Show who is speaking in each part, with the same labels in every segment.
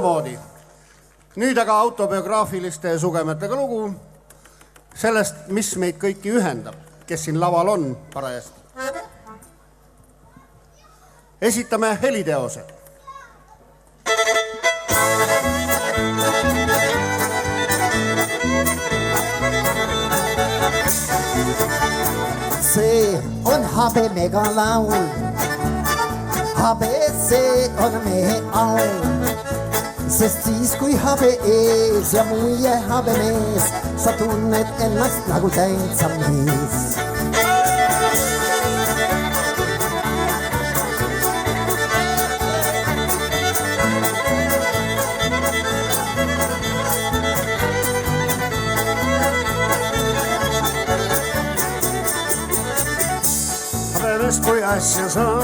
Speaker 1: nõndamoodi. Nüüd aga autobiograafiliste sugemetega lugu sellest, mis meid kõiki ühendab, kes siin laval on parajasti. Esitame heliteose.
Speaker 2: See on habemega laul, habe see on mehe au, sest siis kui habe ees ja muie habe mees, sa tunned ennast nagu täitsa mees.
Speaker 1: Kui asja saab,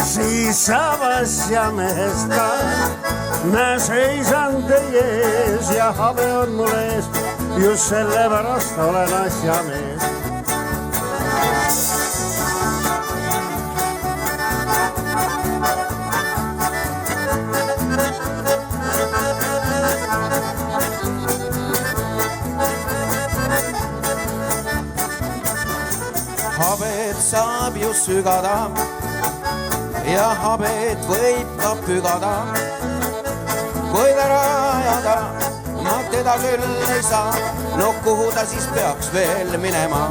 Speaker 1: siis saab asja mehest ka. Näe, seisan teie ees ja habe on mul ees, just sellepärast olen asja mees.
Speaker 3: Habet saab ju sügada ja habet võib ka pügada. Kui ära ajada, ma teda küll ei saa, no kuhu ta siis peaks veel minema?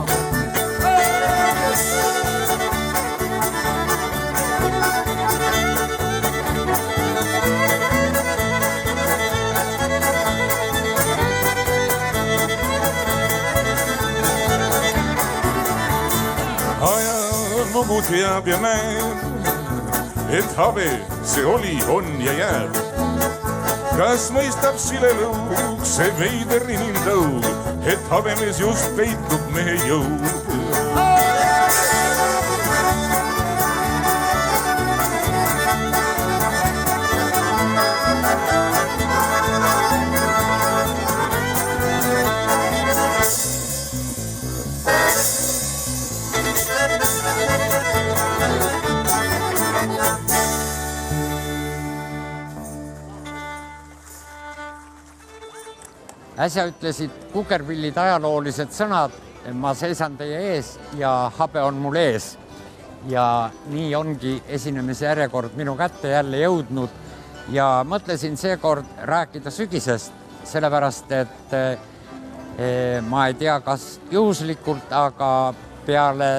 Speaker 4: Mu teab ja näeb, et habe see oli, on ja jääb. Kas mõistab silelõug see veider inimtõug, et habemees just peitub mehe jõud?
Speaker 5: Äsja ütlesid kukerpillid ajaloolised sõnad, ma seisan teie ees ja habe on mul ees. Ja nii ongi esinemise järjekord minu kätte jälle jõudnud ja mõtlesin seekord rääkida sügisest, sellepärast et ma ei tea, kas juhuslikult, aga peale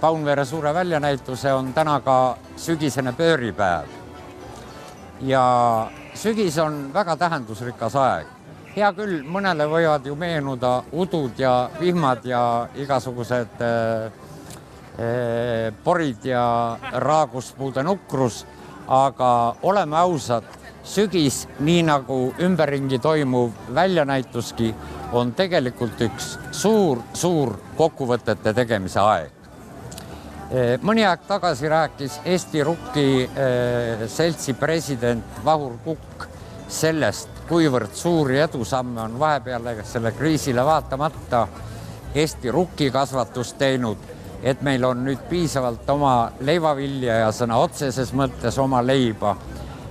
Speaker 5: Paunvere suure väljanäituse on täna ka sügisene pööripäev. Ja sügis on väga tähendusrikas aeg. Hea küll, mõnele võivad ju meenuda udud ja vihmad ja igasugused porid ja raaguspuude nukrus, aga oleme ausad, sügis, nii nagu ümberringi toimuv väljanäituski, on tegelikult üks suur kokkuvõtete tegemise aeg. Mõni aeg tagasi rääkis Eesti Rukki seltsi president Vahur Kukk sellest, kuivõrd suuri edusamme on vahepeal selle kriisile vaatamata Eesti rukkikasvatust teinud, et meil on nüüd piisavalt oma leivavilja ja sõna otseses mõttes oma leiba.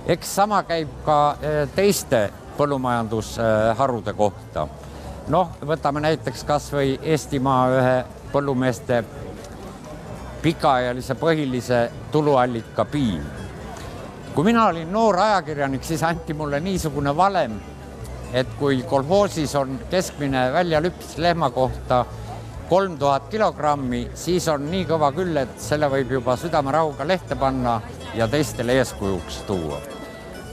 Speaker 5: Eks sama käib ka teiste põllumajandusharude kohta. Noh, võtame näiteks kas või Eestimaa ühe põllumeeste pikaajalise põhilise tuluallika piim. Kui mina olin noor ajakirjanik, siis anti mulle niisugune valem, et kui kolhoosis on keskmine väljalüps lehma kohta 3000 kilogrammi, siis on nii kõva küll, et selle võib juba südamerahuga lehte panna ja teistele eeskujuks tuua.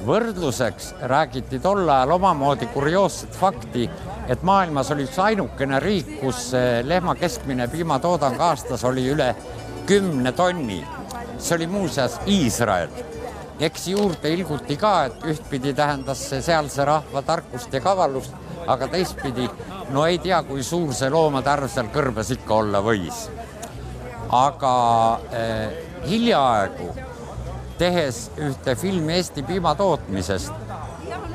Speaker 5: Võrdluseks räägiti tol ajal omamoodi kurioosset fakti, et maailmas oli üks ainukene riik, kus lehma keskmine piimatoodang aastas oli üle 10 tonni. See oli muuseas Iisrael. Eks juurde ilguti ka, et ühtpidi tähendas see sealse rahva tarkust ja kavallust, aga teistpidi, no ei tea, kui suur see loomade arv seal kõrbes ikka olla võis. Aga hiljaaegu, tehes ühte filmi Eesti piimatootmisest,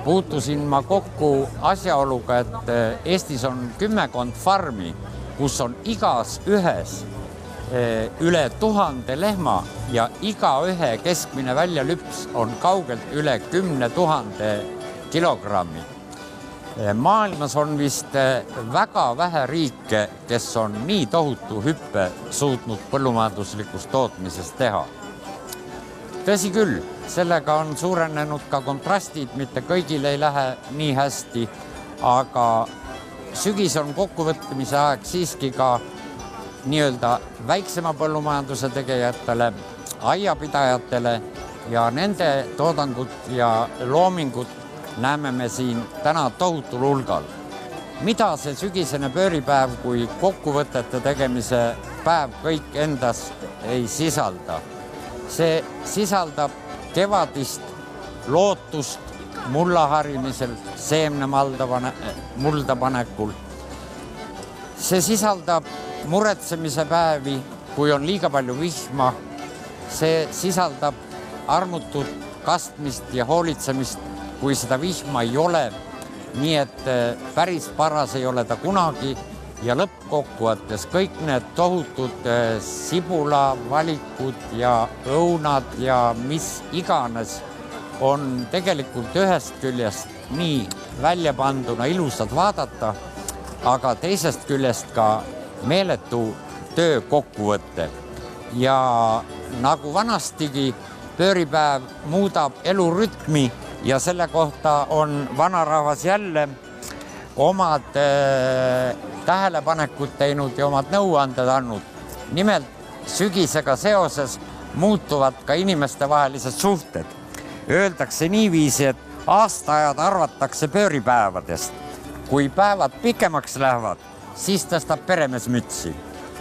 Speaker 5: puutusin ma kokku asjaoluga, et Eestis on 10 farmi, kus on igas ühes üle 1000 lehma ja igaühe keskmine väljalüps on kaugelt üle 10 000 kilogrammi. Maailmas on vist väga vähe riike, kes on nii tohutu hüppe suutnud põllumajanduslikus tootmises teha. Tõsi küll, sellega on suurenenud ka kontrastid, mitte kõigil ei lähe nii hästi, aga sügis on kokkuvõtmise aeg siiski ka nii-öelda väiksema põllumajanduse tegijatele, aiapidajatele ja nende toodangut ja loomingut näeme me siin täna tohutul hulgal. Mida see sügisene pööripäev kui kokkuvõtete tegemise päev kõik endas ei sisalda? See sisaldab kevadist lootust mulla harimisel, seemne mulda panekul. See sisaldab muretsemise päevi, kui on liiga palju vihma. See sisaldab armutut kastmist ja hoolitsemist, kui seda vihma ei ole, nii et päris paras ei ole ta kunagi ja lõppkokkuvõttes kõik need tohutud sibula valikud ja õunad ja mis iganes on tegelikult ühest küljest nii välja panduna ilusad vaadata, aga teisest küljest ka meeletu töö kokkuvõtte. Ja nagu vanastigi, pööripäev muudab elurütmi ja selle kohta on vanarahvas jälle omad tähelepanekud teinud ja omad nõuanded andnud. Nimelt sügisega seoses muutuvad ka inimestevahelised suhted. Öeldakse niiviisi, et aastaajad arvatakse pööripäevadest. Kui päevad pikemaks lähevad, siis tõstab peremees mütsi.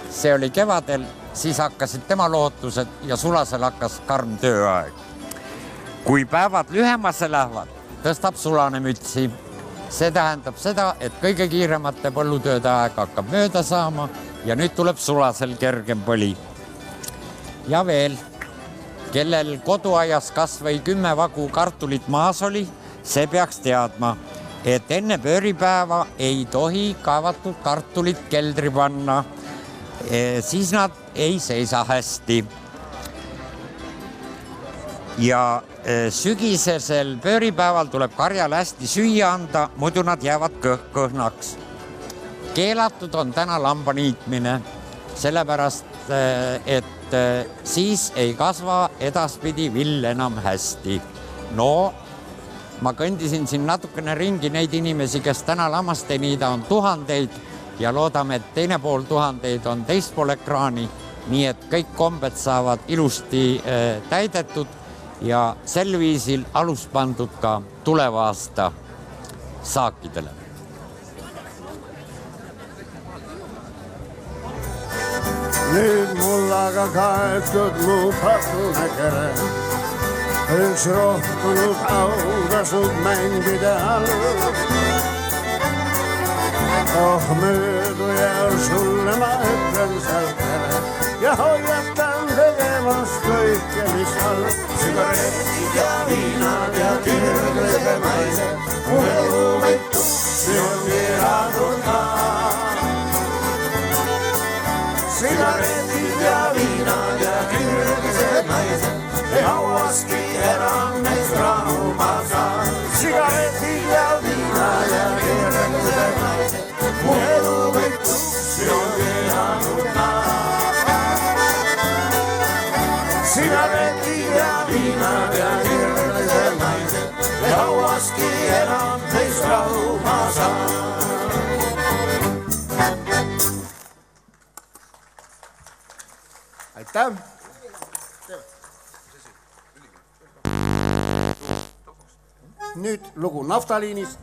Speaker 5: See oli kevadel, siis hakkasid tema lootused ja Sulasel hakkas karm tööaeg. Kui päevad lühemasse lähevad, tõstab Sulane mütsi. See tähendab seda, et kõige kiiremate põllutööde aeg hakkab mööda saama ja nüüd tuleb Sulasel kergem põli. Ja veel, kellel koduaias kas või 10 vagu kartulit maas oli, see peaks teadma, et enne pööripäeva ei tohi kaevatud kartulit keldri panna, siis nad ei seisa hästi. Ja sügisesel pööripäeval tuleb karjale hästi süüa anda, muidu nad jäävad kõhnaks. Keelatud on täna lamba niitmine, sellepärast, et siis ei kasva edaspidi vill enam hästi. No, ma kõndisin siin natukene ringi neid inimesi, kes täna lammast ei niida, on tuhandeid ja loodame, et 2500 on teispool ekraani, nii et kõik kombed saavad ilusti täidetud ja sel viisil alus pandud ka tuleva aasta saakidele.
Speaker 1: Nüüd mullaga kaetud mu patune kere, üks rohtunud autasud mängida all. Oh, mööduja sulle ma ütlen sealt tere ja hoiatan tegemast kõike, mis all. Sigaretid ja viinad ja kirglised naised, mu elu võitusi on keelatud ka. Sigaretid ja viinad ja kirglised naised, ei hauaski enam neist rahu ma saan. Sigaretid ja viinad ja kirglised naised, mu elu võitusi on keelatud ka. Sigaretid ja viinad ja kirglised naised, ei hauaski enam neist rahu ma saan. Aitäh! Nüüd lugu naftaliinist,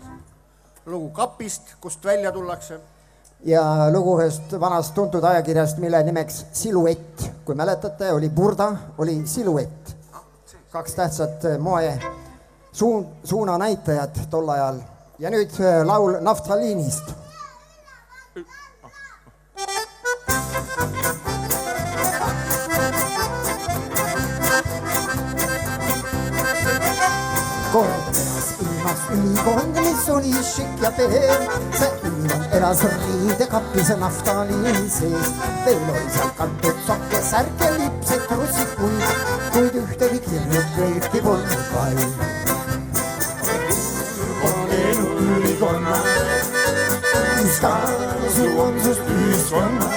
Speaker 1: lugu kapist, kust välja tullakse.
Speaker 2: Ja lugu ühest vanast tuntud ajakirjast, mille nimeks Siluett. Kui mäletate, oli Burda, oli Siluett. 2 tähtsat moe suuna näitajad tol ajal. Ja nüüd laul naftaliinist. kord elas ilmas ülikond, mis oli šik ja peen. See ülikond elas riidekapis naftaliini sees. Veel oli seal kantud sokke, särke, lipsed, trussikuid, kuid ühtegi kirjut veelgi polnud vaid. On elu ülikonna, mis kaasu on sust ühiskonna.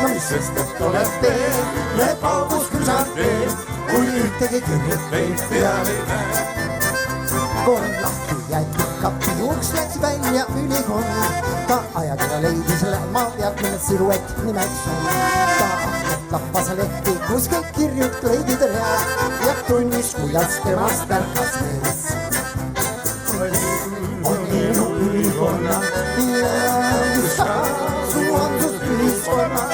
Speaker 2: No mis sest, et oled peen, me paubus küsad veel, kui ühtegi kirjut veid peal ei näe. Kord lahti jäeti kapi uks, läks välja ülikond. Ta ajakirja leidis lähma pealt, mille siluett nimeks on. Ta lappas lehti, kuskil kirjut leidid read ja tunnis, kuidas temast märkas mees. On elu ülikonna ja mis kaasu on sust ühiskonna.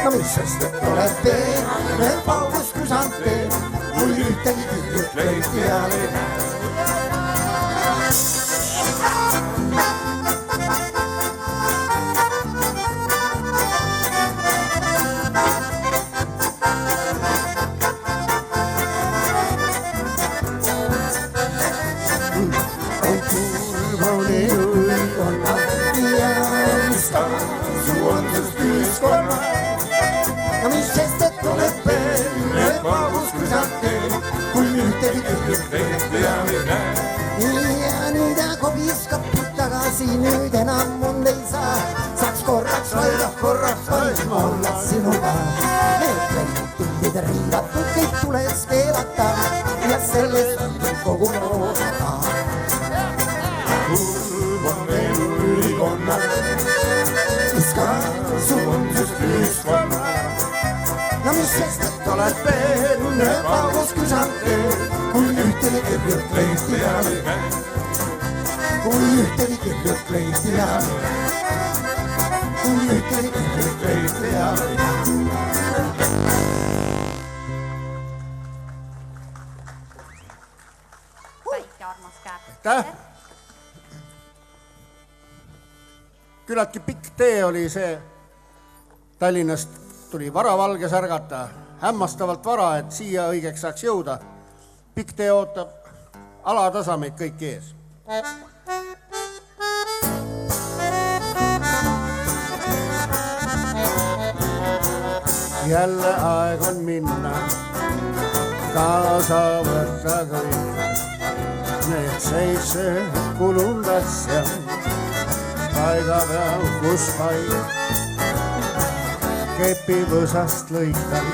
Speaker 2: No mis sest, et oled peen, me paubus küsad veel, kui ühtegi kirjut veid peal ei näe. No mis sest, et oled peen, me paubus küsad veel, kui ühtegi kirjut veid peal ei näe. Ja nüüd kobis kapid tagasi, nüüd enam mund ei saa. Saaks korraks vaima olla sinuga. Need klendid, pildid, riivatud, kõik tules keelata ja sellest on kogu loota. Kurb on elu ülikonna, mis kaasu on sust ühiskonna. No mis sest, et oled peen, me paubus küsad veel, kui ühtegi kirjut veid peal ei näe. Kui ühtegi kirjut veid peal ei näe. Kui ühtegi kirjut veid peal ei näe.
Speaker 6: Väike armas käeb.
Speaker 1: Aitäh! Küllaltki pikk tee oli see. Tallinnast tuli varavalges ärgata. Hämmastavalt vara, et siia õigeks saaks jõuda. Pikk tee ootab alatasameid kõik ees. Jälle aeg on minna, kaasa võtta kõik. Need 7 kulunud asja, paiga peal kus paik. Kepi võsast lõikan,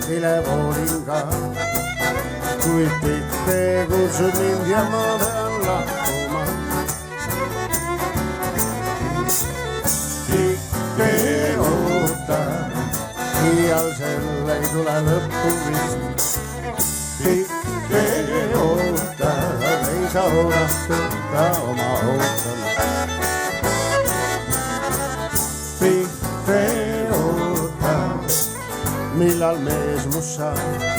Speaker 1: vilevoolin ka. Kui pikk tee kutsub mind ja ma pean lahkuma. Pikk tee ootab, iial selle ei tule lõppu vist. Pikk tee ootab, ei saa oodata oma ootamist. Pikk tee ootab, millal mees must saab.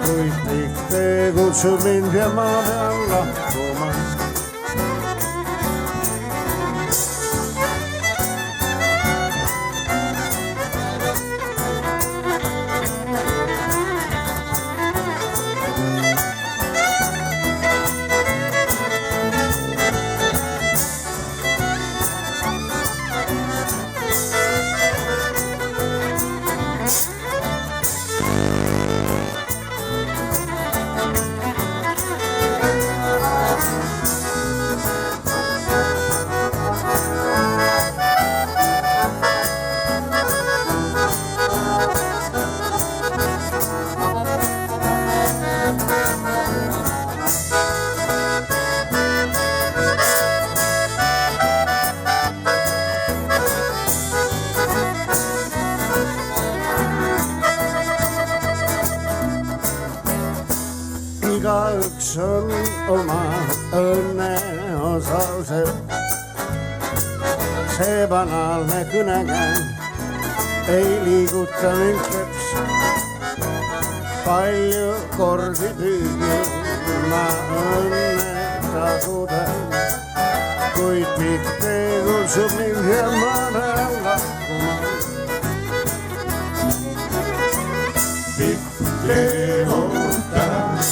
Speaker 1: Kuid pikk tee kutsub mind ja ma pean lahkuma. Igaüks on oma õnne osalse. See banaalne kõnekäng ei liiguta mind kleps. Palju kordi püüdnud ma õnne taguda, kuid pikk tee kutsub mind ja ma pean lahkuma. Pikk tee ootab,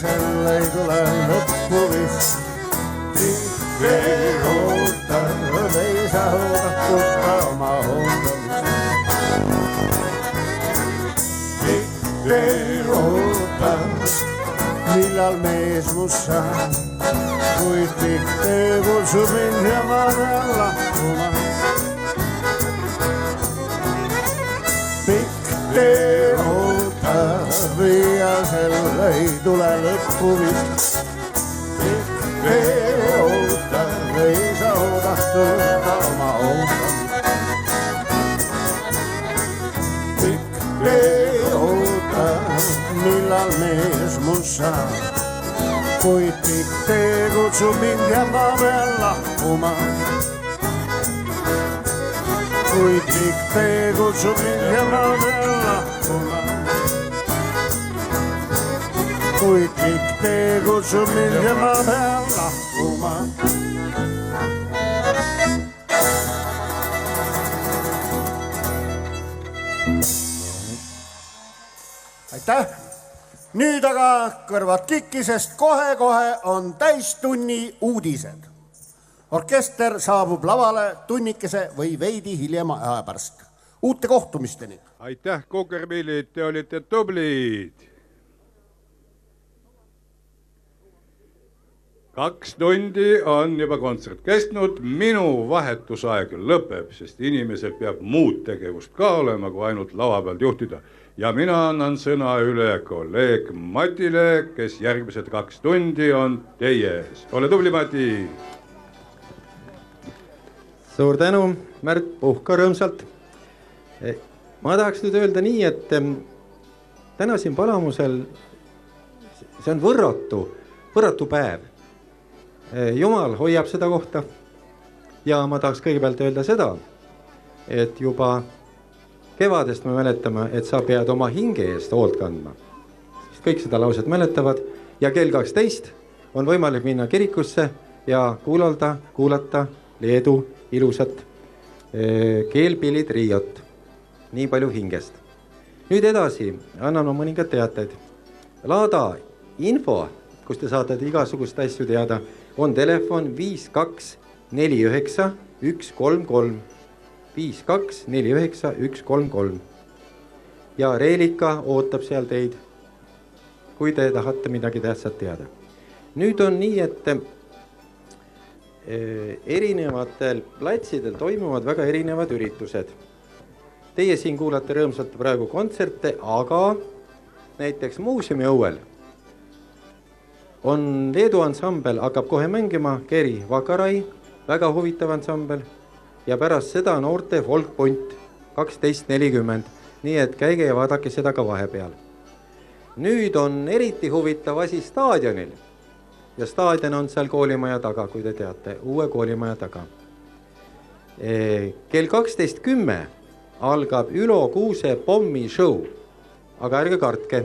Speaker 1: selle ei tule lõppu vist. Tihti ootad, ei saa oodatud oma ootamist. Tihti ootad, millal mees must saab, kuid tihti kutsub mind ja ma pean lahkuma. Pikk tee ootab ja selle ei tule lõppu vist. Pikk tee ootab, ei saa oodatud oma ootamist. Pikk tee ootab, millal mees must saab, kuid pikk tee kutsub mind ja ma pean lahkuma. Kuid pikk tee kutsub mind ja ma pean lahkuma. Kuid pikk tee kutsub mind ja ma pean lahkuma. Aitäh! Nüüd aga kõrvad kikki, sest kohe-kohe on täistunni uudised. Orkester saabub lavale tunnikese või veidi hiljema aja pärast. Uute kohtumisteni.
Speaker 7: Aitäh, kukerpillid, te olite tublid. 2 tundi on juba kontsert kestnud, minu vahetusaeg lõpeb, sest inimesel peab muud tegevust ka olema, kui ainult lava pealt juhtida. Ja mina annan sõna üle kolleeg Matile, kes järgmised 2 tundi on teie ees. Ole tubli, Mati!
Speaker 8: Suur tänu, Märt, puhka rõõmsalt. Ma tahaks nüüd öelda nii, et täna siin Palamusel, see on võrratu päev. Jumal hoiab seda kohta ja ma tahaks kõigepealt öelda seda, et juba kevadest me mäletame, et sa pead oma hinge eest hoolt kandma. Kõik seda lauset mäletavad ja kell 12 on võimalik minna kirikusse ja kuulata Leedu ilusat keelpillitriiot. Nii palju hingest. Nüüd edasi annan ma mõningad teateid. Laada info, kus te saate igasugust asju teada, on telefon 5249 133. 5249 133. Ja Reelika ootab seal teid, kui te tahate midagi tähtsat teada. Nüüd on nii, et erinevatel platsidel toimuvad väga erinevad üritused. Teie siin kuulate rõõmsalt praegu kontserte, aga näiteks muuseumi õuel on Leedu ansambel, hakkab kohe mängima Keri Vakarai, väga huvitav ansambel, ja pärast seda noorte folkpunt 12.40, nii et käige ja vaadake seda ka vahepeal. Nüüd on eriti huvitav asi staadionil ja staadion on seal koolimaja taga, kui te teate, uue koolimaja taga. Kell 12.10 algab Ülo Kuuse pommi show, aga ärge kartke,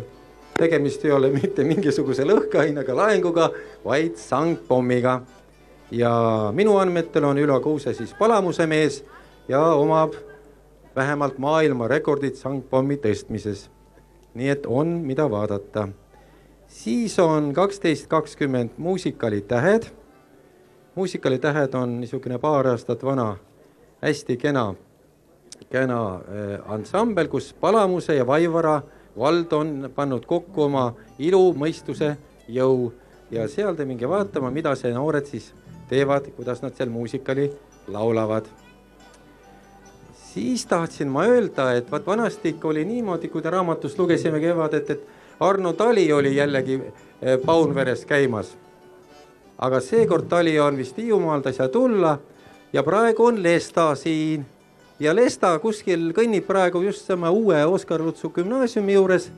Speaker 8: tegemist ei ole mitte mingisuguse lõhkeainaga laenguga, vaid sangpommiga. Ja minu andmetel on Ülo Kuuse siis Palamuse mees ja omab vähemalt maailma rekordid sangpommi tõstmises. Nii et on mida vaadata. Siis on 12.20 muusikalitähed. Muusikalitähed on niisugune paar aastat vana, hästi kena ansambel, kus Palamuse ja Vaivara vald on pannud kokku oma ilu, mõistuse, jõu ja seal te minge vaatama, mida see noored siis teevad, kuidas nad seal muusikali laulavad. Siis tahtsin ma öelda, et vanasti ikka oli niimoodi, kui te raamatust lugesime kevadet, et Arno Tali oli jällegi Paunveres käimas. Aga seekord Tali on vist Hiiumaal, ta ei saa tulla ja praegu on Lesta siin. Ja Lesta kuskil kõnnib praegu just sama uue Oskar Lutsu gümnaasiumi juures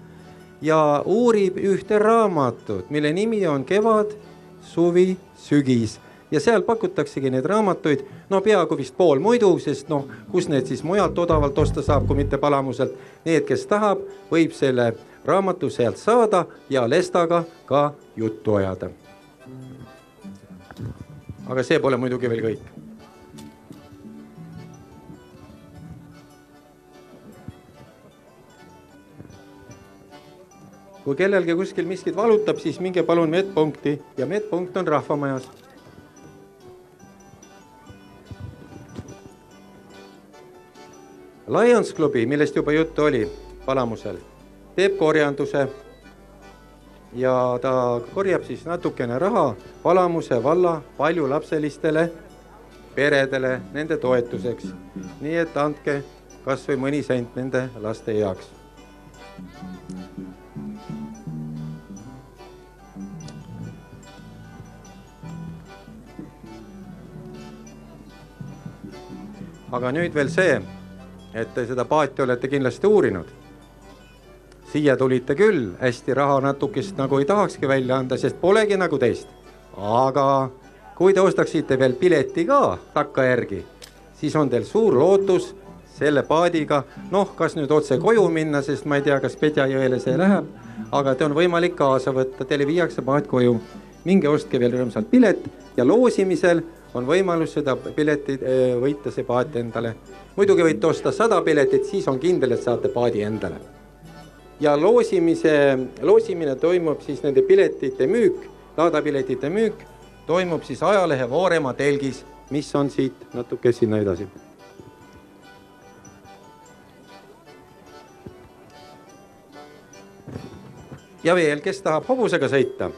Speaker 8: ja uurib ühte raamatut, mille nimi on Kevad, suvi, sügis. Ja seal pakutaksegi need raamatuid, peaaegu vist pool muidu, sest kus need siis mujalt odavalt osta saab, kui mitte Palamuselt. Need, kes tahab, võib selle raamatu sealt saada ja Lestaga ka juttu ajada. Aga see pole muidugi veel kõik. Kui kellelgi kuskil miskit valutab, siis minge palun medpunkti ja medpunkt on Rahvamajas. Lions klubi, millest juba juttu oli Palamusel, teeb korjanduse ja ta korjab siis natukene raha Palamuse valla paljulapselistele peredele nende toetuseks. Nii et andke kas või mõni sent nende laste heaks. Aga nüüd veel see, et te seda paati olete kindlasti uurinud. Siia tulite küll, hästi raha natukest nagu ei tahakski välja anda, sest polegi nagu teist. Aga kui te ostaksite veel pileti ka takka järgi, siis on teil suur lootus selle paadiga, kas nüüd otse koju minna, sest ma ei tea, kas Pedjajõele see läheb, aga te on võimalik kaasa võtta, teile viiakse paat koju. Minge ostke veel rõõmsalt pilet ja loosimisel on võimalus seda piletit võita see paat endale. Muidugi võite osta 100 piletit, siis on kindel, et saate paadi endale. Ja loosimine toimub siis nende piletite müük, laadapiletite müük, toimub siis ajalehe Voorema telgis, mis on siit natuke sinna edasi. Ja veel, kes tahab hobusega sõita,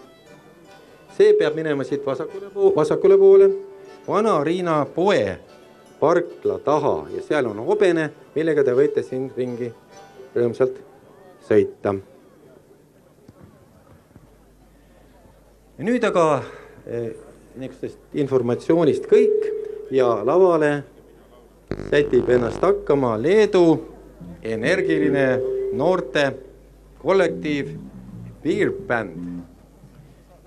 Speaker 8: see peab minema siit vasakule poole, Vana Riina poe parkla taha ja seal on hobene, millega te võite siin ringi rõõmsalt sõita. Ja nüüd aga informatsioonist kõik ja lavale sätib ennast hakkama Leedu energiline noorte kollektiiv Beer Band.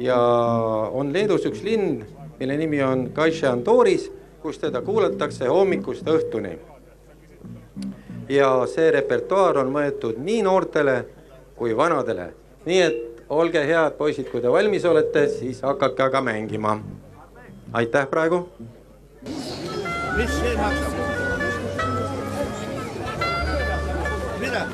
Speaker 8: Ja on Leedus üks linn, mille nimi on Kaišiantoris, kus teda kuulatakse hommikust õhtuni. Ja see repertuaar on mõetud nii noortele kui vanadele. Nii et olge head poisid, kui te valmis olete, siis hakake aga mängima. Aitäh praegu!
Speaker 1: Mis see maksab? Mida?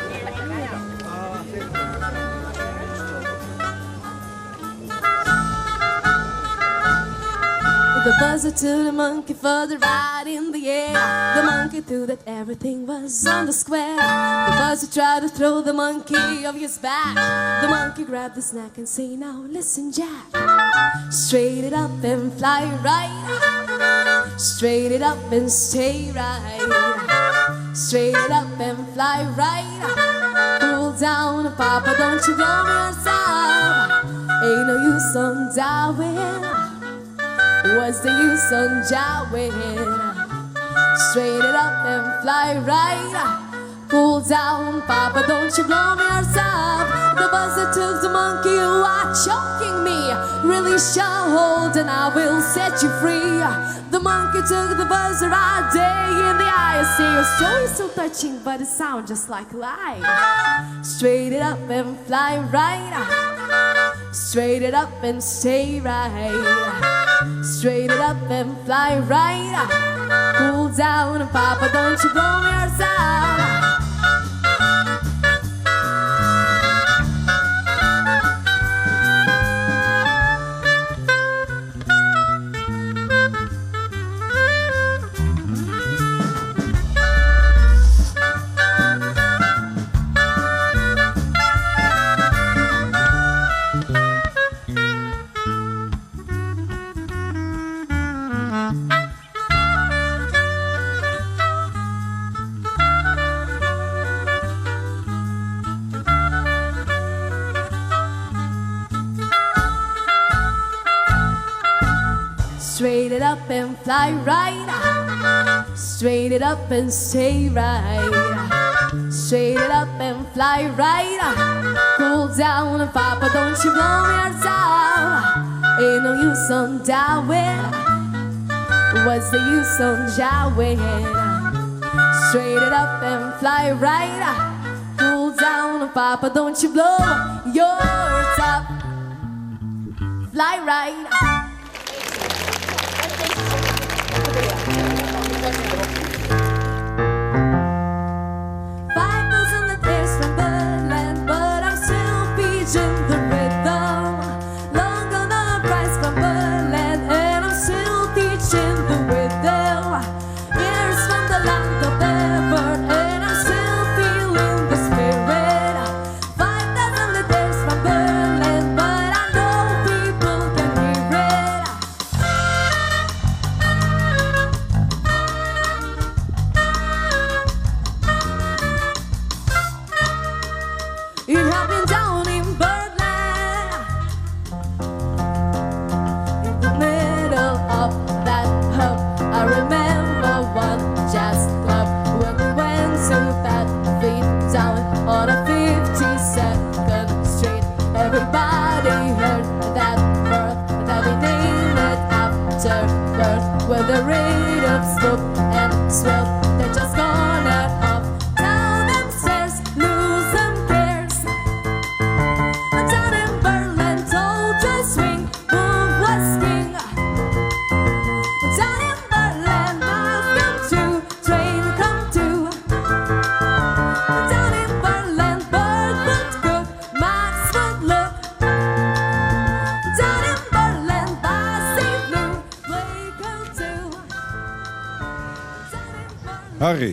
Speaker 9: The buzzer to the monkey for the ride in the air. The monkey threw that everything was on the square. The buzzer tried to throw the monkey off his back. The monkey grabbed the snack and say, now listen, Jack. Straight it up and fly right. Straight it up and stay right. Straight it up and fly right. Cool down, Papa, don't you blow yourself. Ain't no use on Darwin. What's the use on jawing? Straight it up and fly right. Cool down, Papa, don't you blow me yourself. The buzzer took the monkey, you are choking me. Release your hold and I will set you free. The monkey took the buzzer all day in the eye. I say your story is so touching, but it sounds just like a lie. Straight it up and fly right. Straight it up and stay right. Straight it up and fly right. Cool down, Papa, don't you blow me yourself. Straight it up and fly right. Straight it up and stay right. Straight it up and fly right. Cool down, Papa, don't you blow me yourself. Ain't no use on Darwin. What's the use on jawing? Straight it up and fly right. Cool down, Papa, don't you blow your top. Fly right. Five miles in the days from Birdland, but I'm still Pigeon
Speaker 7: Harri,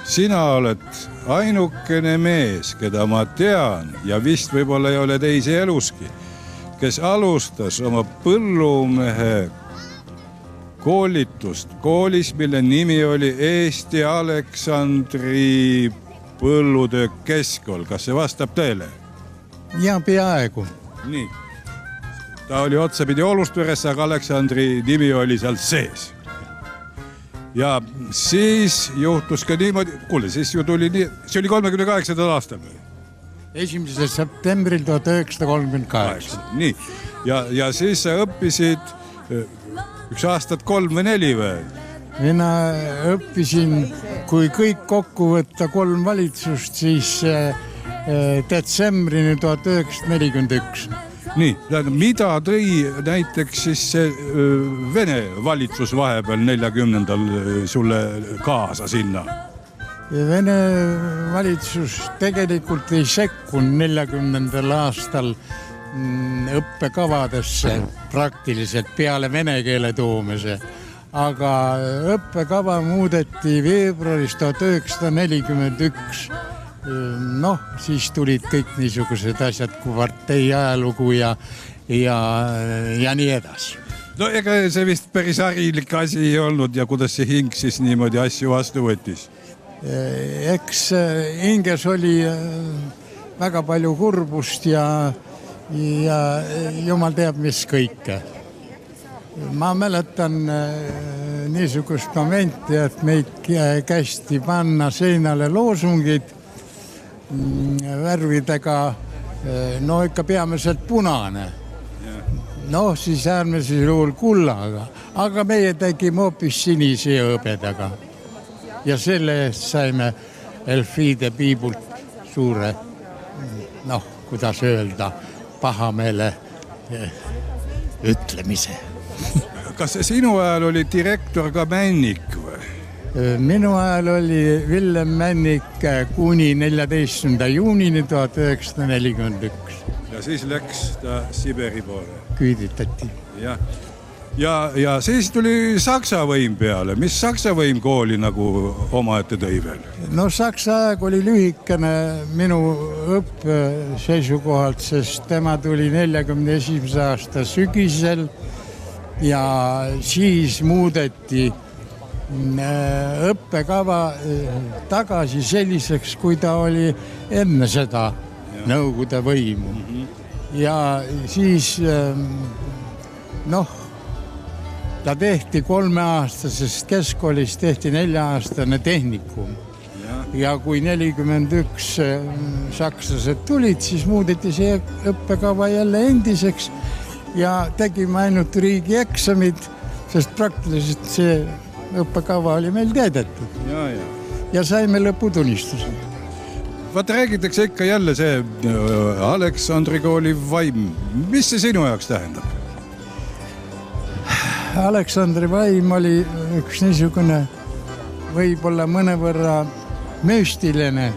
Speaker 7: sina oled ainukene mees, keda ma tean ja vist võib-olla ei ole teisi eluski, kes alustas oma põllumehe koolitust koolis, mille nimi oli Eesti Aleksandri põllutöö keskkool. Kas see vastab tõele?
Speaker 10: Ja peaaegu.
Speaker 7: Nii. Ta oli otsapidi Olustvõres, aga Aleksandri nimi oli seal sees. Ja siis juhtus ka niimoodi, kuule, siis ju tuli nii, see oli 38. aastal või?
Speaker 10: 1. septembril 1938.
Speaker 7: Nii, ja siis sa õppisid üks aastat 3 või 4 või?
Speaker 10: Mina õppisin, kui kõik kokku võtta 3 valitsust, siis detsembrini 1941.
Speaker 7: Nii, mida tõi näiteks siis see Vene valitsus vahepeal 40. sulle kaasa sinna?
Speaker 10: Vene valitsus tegelikult ei sekkunud 40. aastal õppekavadesse praktiliselt peale vene keele toomise, aga õppekava muudeti veebruaris 1941. Noh, siis tulid kõik niisugused asjad kui partei ajalugu ja nii edasi.
Speaker 7: No ega see vist päris harilik asi ei olnud ja kuidas see hing siis niimoodi asju vastu võttis?
Speaker 10: Eks hinges oli väga palju kurbust ja jumal teab, mis kõike. Ma mäletan niisugust momenti, et meid kästi panna seinale loosungid värvidega, no ikka peamiselt punane. No siis äärmises juhul kullaga, aga meie tegime hoopis sinise ja hõbedaga. Ja selle eest saime Elfriede Piibult suure, noh, kuidas öelda, pahameele ütlemise.
Speaker 7: Kas sinu ajal oli direktor ka Männik või?
Speaker 10: Minu ajal oli Villem Männik kuni 14. juunini 1941.
Speaker 7: Ja siis läks ta Siberi poole.
Speaker 10: Küüditati.
Speaker 7: Ja siis tuli Saksa võim peale. Mis Saksa võim kooli nagu omaette tõi veel?
Speaker 10: No Saksa aeg oli lühikene minu õppe seisukohalt, sest tema tuli 41. aasta sügisel ja siis muudeti õppekava tagasi selliseks, kui ta oli enne seda Nõukogude võimu. Ja siis ta tehti 3-aastasest keskkoolist, tehti 4-aastane tehnikum. Ja kui 41 sakslased tulid, siis muudeti see õppekava jälle endiseks ja tegime ainult riigieksamid, sest praktiliselt see õppekava oli meil täidetud. Ja saime lõputunnistuse.
Speaker 7: Vaata, räägitakse ikka jälle see Aleksandri kooli vaim. Mis see sinu jaoks tähendab?
Speaker 10: Aleksandri vaim oli üks niisugune võib-olla mõnevõrra müstiline,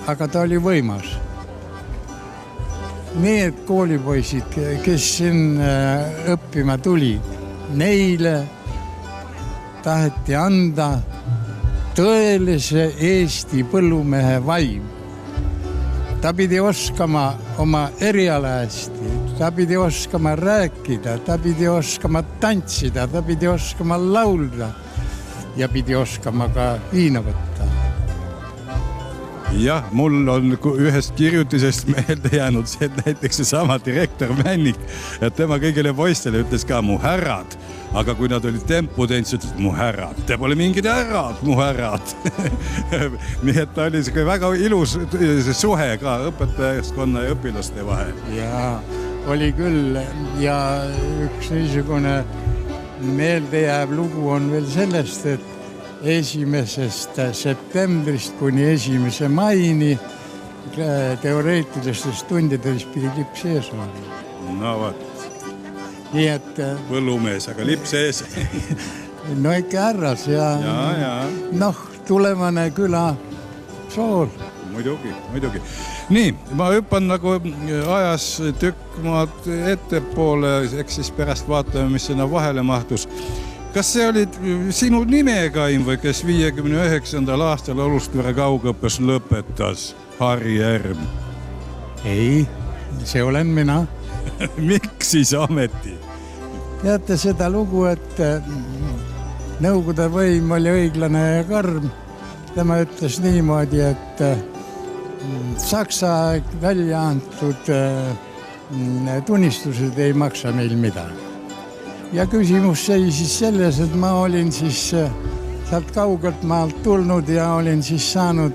Speaker 10: aga ta oli võimas. Need koolipoisid, kes siin õppima tulid, neile taheti anda tõelise Eesti põllumehe vaim. Ta pidi oskama oma eriala hästi, ta pidi oskama rääkida, ta pidi oskama tantsida, ta pidi oskama laulda ja pidi oskama ka viina võtta.
Speaker 7: Jah, mul on ühest kirjutisest meelde jäänud see, et näiteks seesama direktor Männik, et tema kõigile poistele ütles ka mu härrad, aga kui nad olid tempu teinud, siis ütles mu härrad, te pole mingid härrad, mu härrad. Nii et ta oli väga ilus suhe ka õpetajaskonna ja õpilaste vahel.
Speaker 10: Ja oli küll ja üks niisugune meeldejääv lugu on veel sellest, et 1. septembrist kuni 1. maini teoreetilistes tundides pidi lips ees olema.
Speaker 7: No vaat.
Speaker 10: Nii et...
Speaker 7: Põllumees, aga lips ees.
Speaker 10: No ikka härras ja noh, tulevane küla sool.
Speaker 7: Muidugi. Nii, ma hüppan nagu ajas tükk maad ettepoole, eks siis pärast vaatame, mis sinna vahele mahtus. Kas see olid sinu nimekaim või kes 59. aastal Alustvere kaugõppes lõpetas Harri Järm?
Speaker 10: Ei, see olen mina.
Speaker 7: Miks siis ameti?
Speaker 10: Teate seda lugu, et Nõukogude võim oli õiglane ja karm. Tema ütles niimoodi, et Saksa välja antud tunnistused ei maksa meil midagi. Ja küsimus seisis selles, et ma olin siis sealt kaugelt maalt tulnud ja olin siis saanud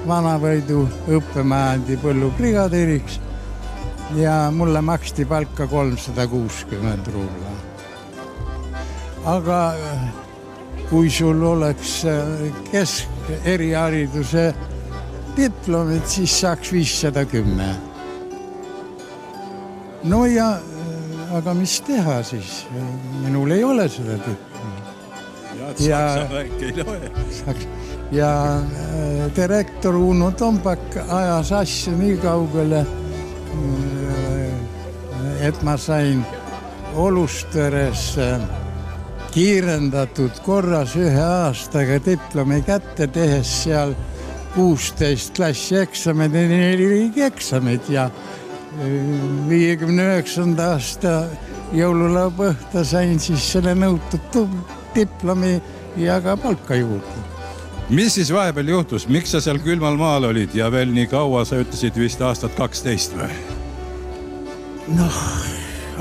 Speaker 10: Vanavõidu õppemaandi põllubrigadiiriks ja mulle maksti palka 360 rubla. Aga kui sul oleks erihariduse diplomid, siis saaks 510. No ja aga mis teha siis? Minul ei ole seda diplomi. Ja direktor Uno Tombak ajas asja nii kaugele, et ma sain Olustveres kiirendatud korras 1 aastaga diplomi kätte, tehes seal 16 klassi eksamid ja 4 riigieksamid ja 59. aasta jõululaupäeva õhta sain siis selle nõutud diplomi ja ka palka juurde.
Speaker 7: Mis siis vahepeal juhtus? Miks sa seal külmal maal olid ja veel nii kaua, sa ütlesid vist aastat 12 või?
Speaker 10: Noh,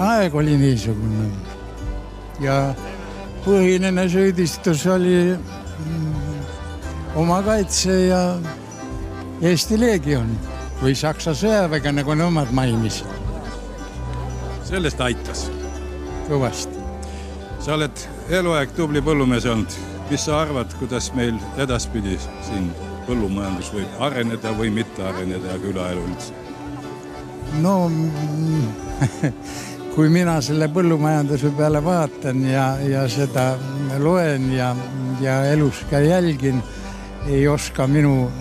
Speaker 10: aeg oli niisugune. Ja põhiline süüdistus oli oma kaitse ja Eesti Leegion või Saksa sõjaväge, nagu nemad mainisid.
Speaker 7: Sellest aitas.
Speaker 10: Kõvasti.
Speaker 7: Sa oled eluaeg tubli põllumees olnud. Mis sa arvad, kuidas meil edaspidi siin põllumajandus võib areneda või mitte areneda ja külaelu üldse?
Speaker 10: No, kui mina selle põllumajanduse peale vaatan ja seda loen ja elus ka jälgin, ei oska minu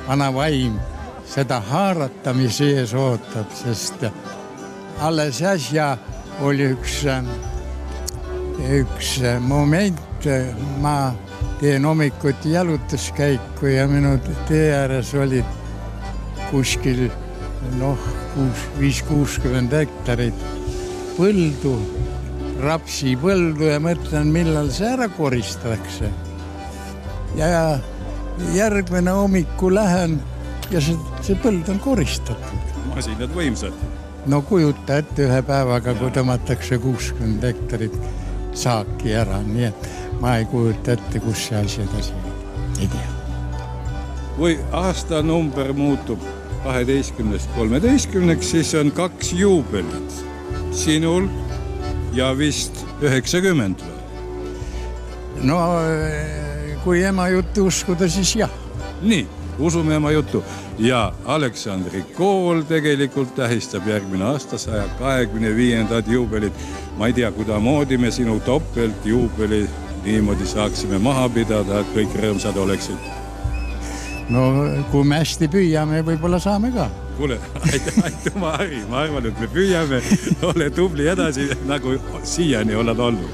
Speaker 10: vana vaim seda haarata, mis ees ootab, sest alles äsja oli üks moment, ma teen hommikuti jalutuskäiku ja minu tee ääres olid kuskil 5-60 hektarit põldu, rapsipõldu ja mõtlen, millal see ära koristatakse. Ja järgmine hommiku lähen ja see põld on koristatud.
Speaker 7: Masinad võimsad.
Speaker 10: No kujuta ette 1 päevaga, kui tõmmatakse 60 hektarit saaki ära, nii et ma ei kujuta ette, kus see asi edasi ei tea.
Speaker 7: Kui aastanumber muutub 12-13, siis on 2 juubelit. Sinul ja vist 90 või?
Speaker 10: No kui ema juttu uskuda, siis jah.
Speaker 7: Nii, usume ema juttu. Ja Aleksandri kool tegelikult tähistab järgmine aasta 125. juubelit. Ma ei tea, kudamoodi me sinu topelt juubeli niimoodi saaksime maha pidada, et kõik rõõmsad oleksid.
Speaker 10: No kui me hästi püüame, võib-olla saame ka.
Speaker 7: Kuule, aituma Harri, ma arvan, et me püüame, ole tubli edasi, nagu siiani oled olnud.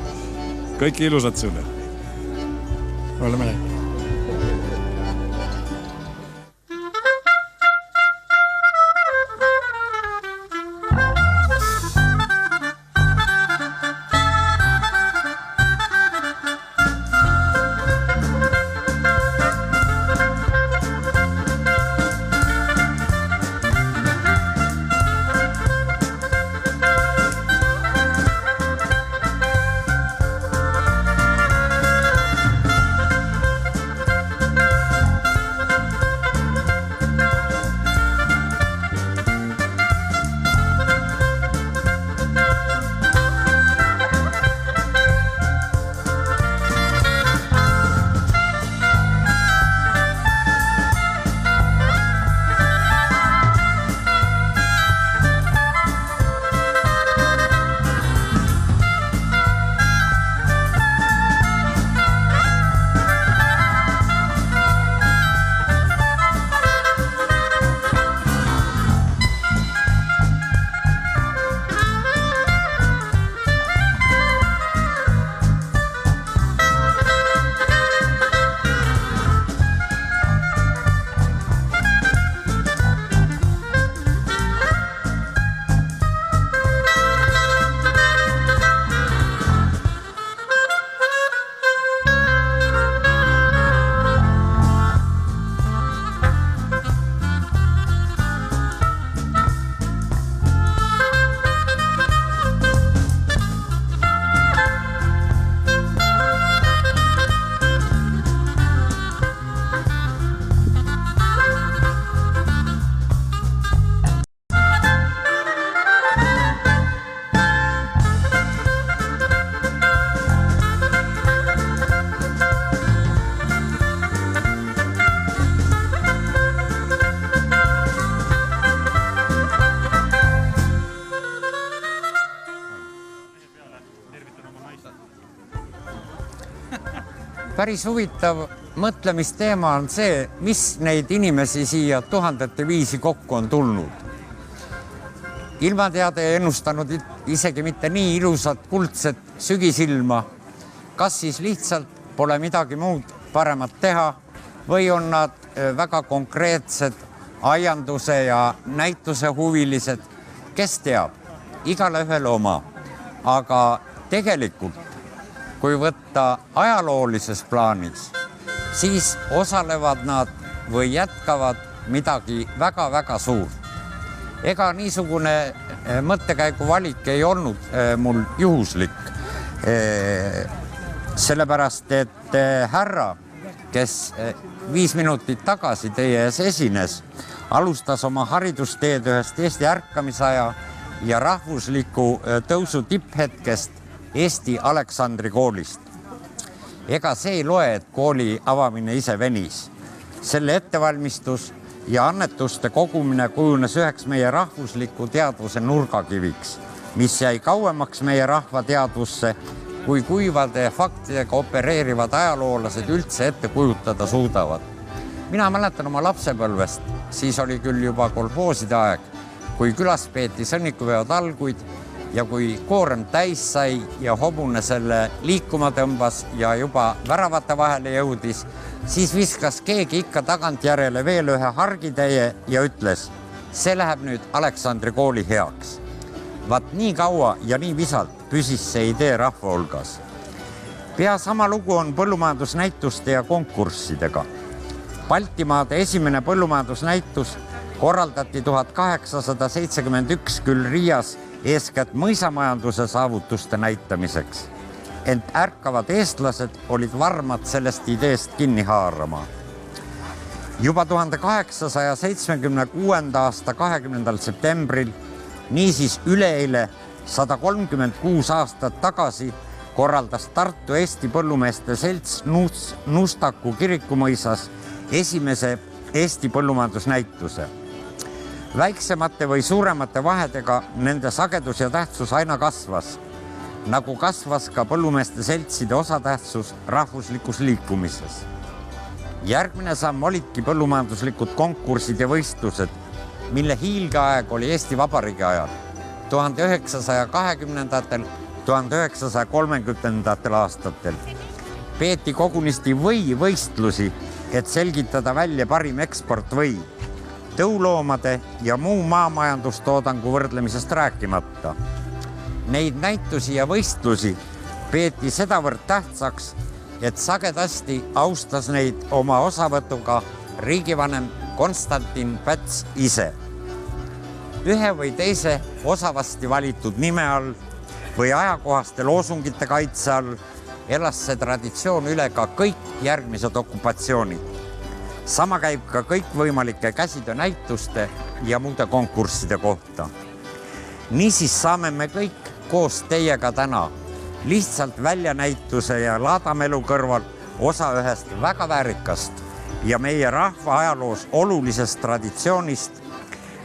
Speaker 7: Kõik ilusad sulle.
Speaker 10: Oleme läbi.
Speaker 5: Päris huvitav mõtlemisteema on see, mis neid inimesi siia tuhandete viisi kokku on tulnud. Ilmateade ei ennustanud isegi mitte nii ilusat kuldset sügisilma. Kas siis lihtsalt pole midagi muud paremat teha või on nad väga konkreetsed aianduse ja näituse huvilised, kes teab, igale ühele oma. Aga tegelikult, kui võtta ajaloolises plaanis, siis osalevad nad või jätkavad midagi väga-väga suurt. Ega niisugune mõttekäigu valik ei olnud mul juhuslik. Sellepärast, et härra, kes 5 minutit tagasi teie ees esines, alustas oma haridusteed ühest Eesti ärkamisaja ja rahvusliku tõusu tipphetkest Eesti Aleksandri koolist. Ega see ei loe, et kooli avamine ise venis. Selle ettevalmistus ja annetuste kogumine kujunes üheks meie rahvusliku teadvuse nurgakiviks, mis jäi kauemaks meie rahva teadvusse, kui kuivade faktidega opereerivad ajaloolased üldse ette kujutada suudavad. Mina mäletan oma lapsepõlvest, siis oli küll juba kolhooside aeg, kui külas peeti sõnnikuveod alguid ja kui koorem täis sai ja hobune selle liikuma tõmbas ja juba väravate vahele jõudis, siis viskas keegi ikka tagantjärele veel ühe hargitäie ja ütles, see läheb nüüd Aleksandri kooli heaks. Vaat nii kaua ja nii visalt püsis see idee rahva hulgas. Pea sama lugu on põllumajandusnäituste ja konkurssidega. Baltimaade esimene põllumajandusnäitus korraldati 1871 küll Riias eeskätt mõisamajanduse saavutuste näitamiseks. Ent ärkavad eestlased olid varmad sellest ideest kinni haarama. Juba 1876. aasta 20. septembril, niisiis üleeile 136 aastat tagasi, korraldas Tartu Eesti Põllumeeste Selts Nustaku kirikumõisas esimese Eesti põllumajandusnäituse. Väiksemate või suuremate vahedega nende sagedus ja tähtsus aina kasvas, nagu kasvas ka põllumeeste seltside osatähtsus rahvuslikus liikumises. Järgmine samm olidki põllumajanduslikud konkursid ja võistlused, mille hiilgeaeg oli Eesti Vabariigi ajal 1920. 1930. aastatel. Peeti kogunisti võistlusi, et selgitada välja parim eksportvõi, tõuloomade ja muu maamajandustoodangu võrdlemisest rääkimata. Neid näitusi ja võistlusi peeti sedavõrd tähtsaks, et sagedasti austas neid oma osavõtuga riigivanem Konstantin Päts ise. Ühe või teise osavasti valitud nime all või ajakohaste loosungite kaitse all elas see traditsioon üle ka kõik järgmised okupatsioonid. Sama käib ka kõikvõimalike käsitöönäituste ja muude konkursside kohta. Niisiis saame me kõik koos teiega täna lihtsalt väljanäituse ja laadamelu kõrval osa ühest väga väärikast ja meie rahva ajaloos olulisest traditsioonist,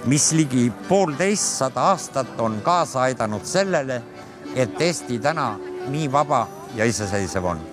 Speaker 5: mis ligi 150 aastat on kaasa aidanud sellele, et Eesti täna nii vaba ja iseseisev on.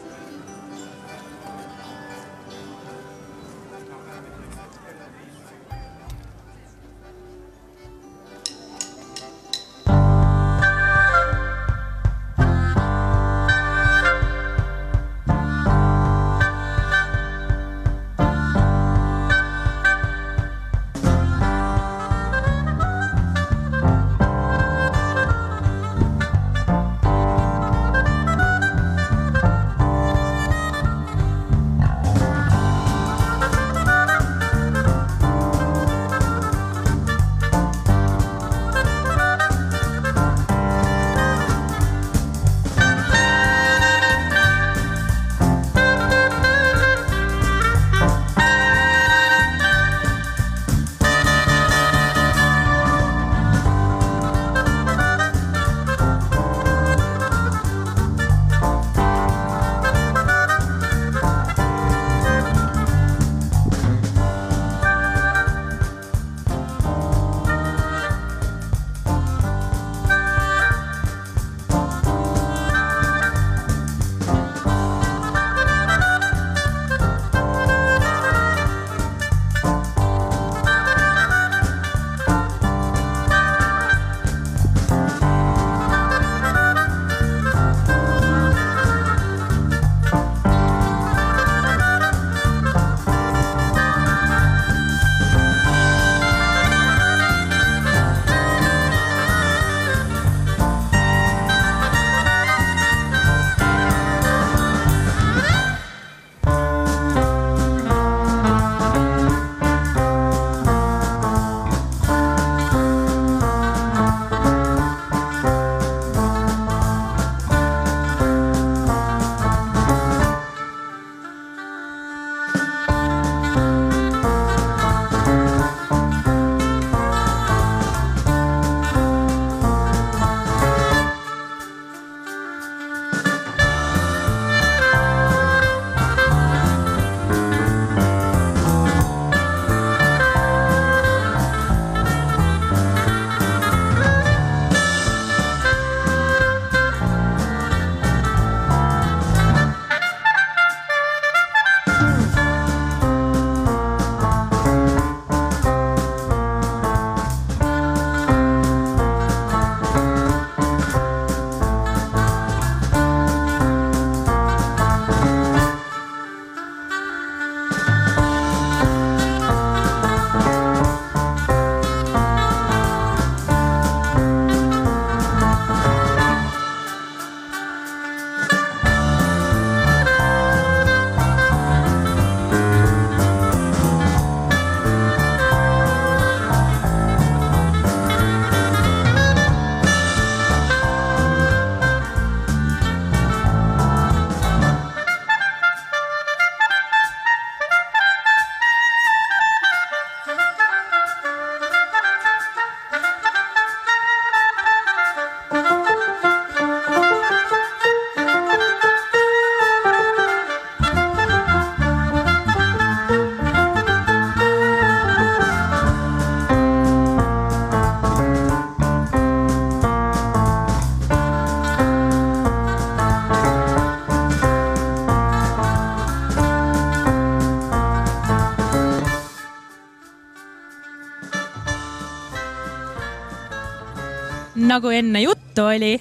Speaker 11: nagu enne juttu oli,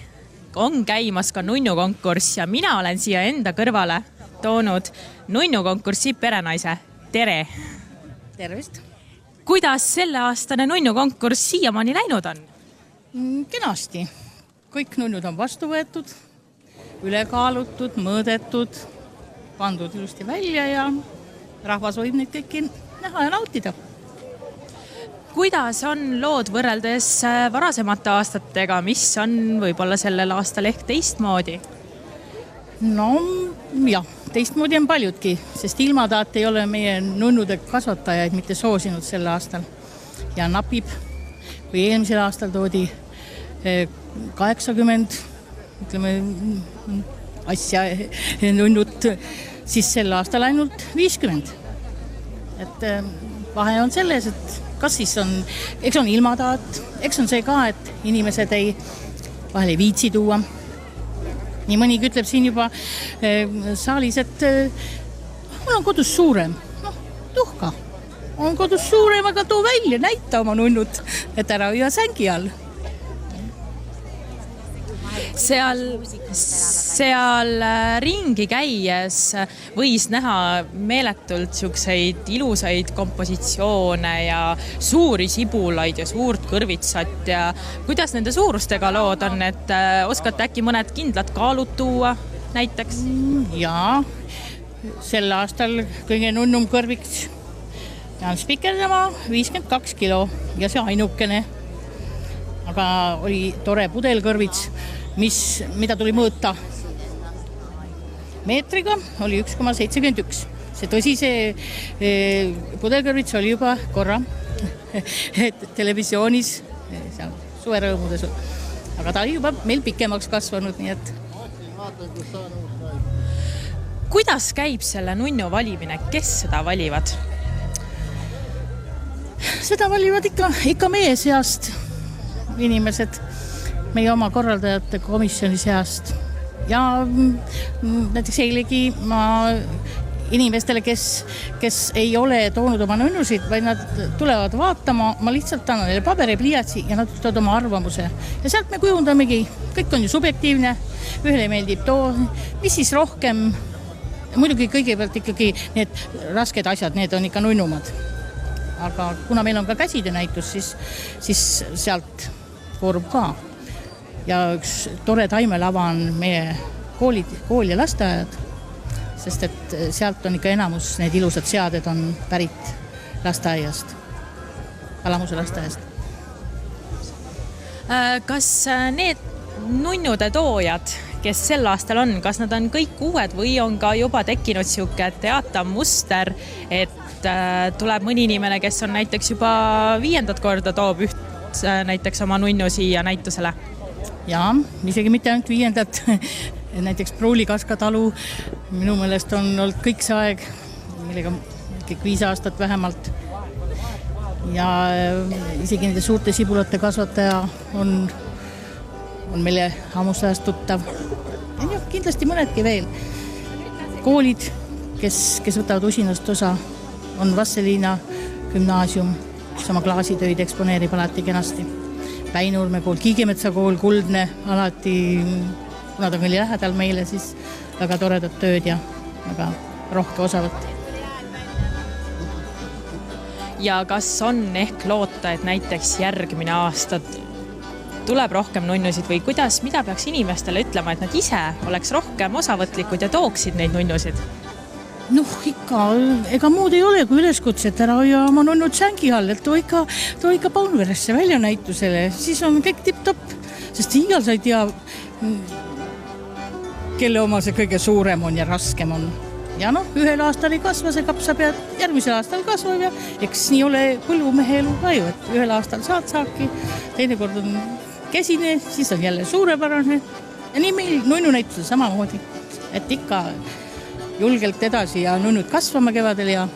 Speaker 11: on käimas ka nunnukonkurss ja mina olen siia enda kõrvale toonud nunnukonkurssi perenaise. Tere!
Speaker 12: Tervist!
Speaker 11: Kuidas selle aastane nunnukonkurss siiamaani läinud on?
Speaker 12: Kenasti. Kõik nunnud on vastu võetud, ülekaalutud, mõõdetud, pandud ilusti välja ja rahvas võib neid kõiki näha ja nautida.
Speaker 11: Kuidas on lood võrreldes varasemate aastatega, mis on võib-olla sellel aastal ehk teistmoodi?
Speaker 12: No jah, teistmoodi on paljudki, sest ilmataat ei ole meie nunnude kasvatajaid mitte soosinud sel aastal. Ja napib, kui eelmisel aastal toodi 80 asja nunnut, siis sel aastal ainult 50. Et vahe on selles, et kas siis on, eks on ilmataat, eks on see ka, et inimesed vahel ei viitsi tuua. Nii mõnigi ütleb siin juba saalis, et mul on kodus suurem. No, tuhka. On kodus suurem, aga too välja, näita oma nunnut, et ära hoia sängi all.
Speaker 11: Seal ringi käies võis näha meeletult siukseid ilusaid kompositsioone ja suuri sibulaid ja suurt kõrvitsat ja kuidas nende suurustega lood on, et oskate äkki mõned kindlad kaalud tuua näiteks?
Speaker 12: Jaa, sel aastal kõige nunnum kõrviks Jaan Spikerdama 52 kilo ja see ainukene. Aga oli tore pudelkõrvits, mida tuli mõõta meetriga, oli 1,71. See tõsi, see pudelkõrvits oli juba korra televisioonis suverõõmudes. Aga ta oli juba meil pikemaks kasvanud, nii et...
Speaker 11: Kuidas käib selle nunnu valimine? Kes seda valivad?
Speaker 12: Seda valivad ikka meie seast inimesed, meie oma korraldajate komisjoni seast. Ja näiteks eilegi ma inimestele, kes ei ole toonud oma nunnusid, vaid nad tulevad vaatama, ma lihtsalt annan neile paberi, pliiatsi ja nad ütlevad oma arvamuse. Ja sealt me kujundamegi, kõik on ju subjektiivne, ühele meeldib too, mis siis rohkem, muidugi kõigepealt ikkagi need rasked asjad, need on ikka nunnumad. Aga kuna meil on ka käside näitus, siis sealt koorub ka. Ja üks tore taimelava on meie kool ja lasteajad, sest et sealt on ikka enamus need ilusad seaded on pärit lasteaiast, Alamuse lasteaiast.
Speaker 11: Kas need nunnude toojad, kes sel aastal on, kas nad on kõik uued või on ka juba tekkinud siuke teatamuster, et tuleb mõni inimene, kes on näiteks juba 5. korda toob näiteks oma nunnu siia näitusele?
Speaker 12: Jaa, isegi mitte ainult 5. Näiteks Pruulikaska talu minu meelest on olnud kõik see aeg, millega kõik 5 aastat vähemalt. Ja isegi nende suurte sibulate kasvataja on meile hammustajast tuttav. Ja kindlasti mõnedki veel. Koolid, kes võtavad usinast osa, on Vasseliina gümnaasium, kes oma klaasitöid eksponeerib alati kenasti. Päinurme kool, Kiigemetsa kool, Kuldne, alati, kuna ta oli lähedal meile, siis väga toredad tööd ja väga rohke osavõtt.
Speaker 11: Ja kas on ehk loota, et näiteks järgmine aasta tuleb rohkem nunnusid või kuidas, mida peaks inimestele ütlema, et nad ise oleks rohkem osavõtlikud ja tooksid neid nunnusid?
Speaker 12: Noh, ikka, ega muud ei ole kui üleskutset ära hoia oma nunnud sängi all, et too ikka Paunveresse välja näitusele, siis on kõik tipp-topp, sest igal sa ei tea, kelle oma see kõige suurem on ja raskem on. Ja noh, ühel aastal ei kasva, see kapsab ja järgmisel aastal kasvab ja eks nii ole põllumehe elu ka ju, et ühel aastal saaki, teine kord on kesine, siis on jälle suurepärane ja nii meil nunnu näitusel samamoodi, et ikka julgelt edasi ja nunnud kasvama kevadel ja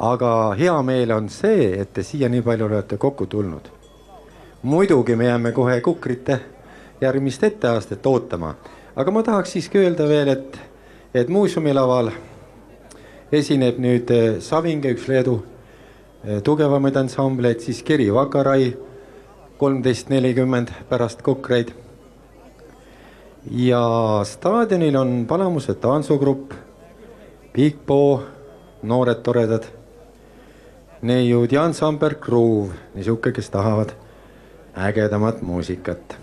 Speaker 8: aga hea meel on see, et te siia nii palju olete kokku tulnud. Muidugi me jääme kohe Kukrite järgmist etteastet ootama, aga ma tahaks siiski öelda veel, et muuseumilaval esineb nüüd Savinge, üks Leedu tugevamaid ansambleid, siis Keri Vakarai 13.40 pärast Kukreid. Ja staadionil on Palamuse tantsugrupp, Big Bo, noored toredad, neiud ja ansambel Groove, niisuke, kes tahavad ägedamat muusikat.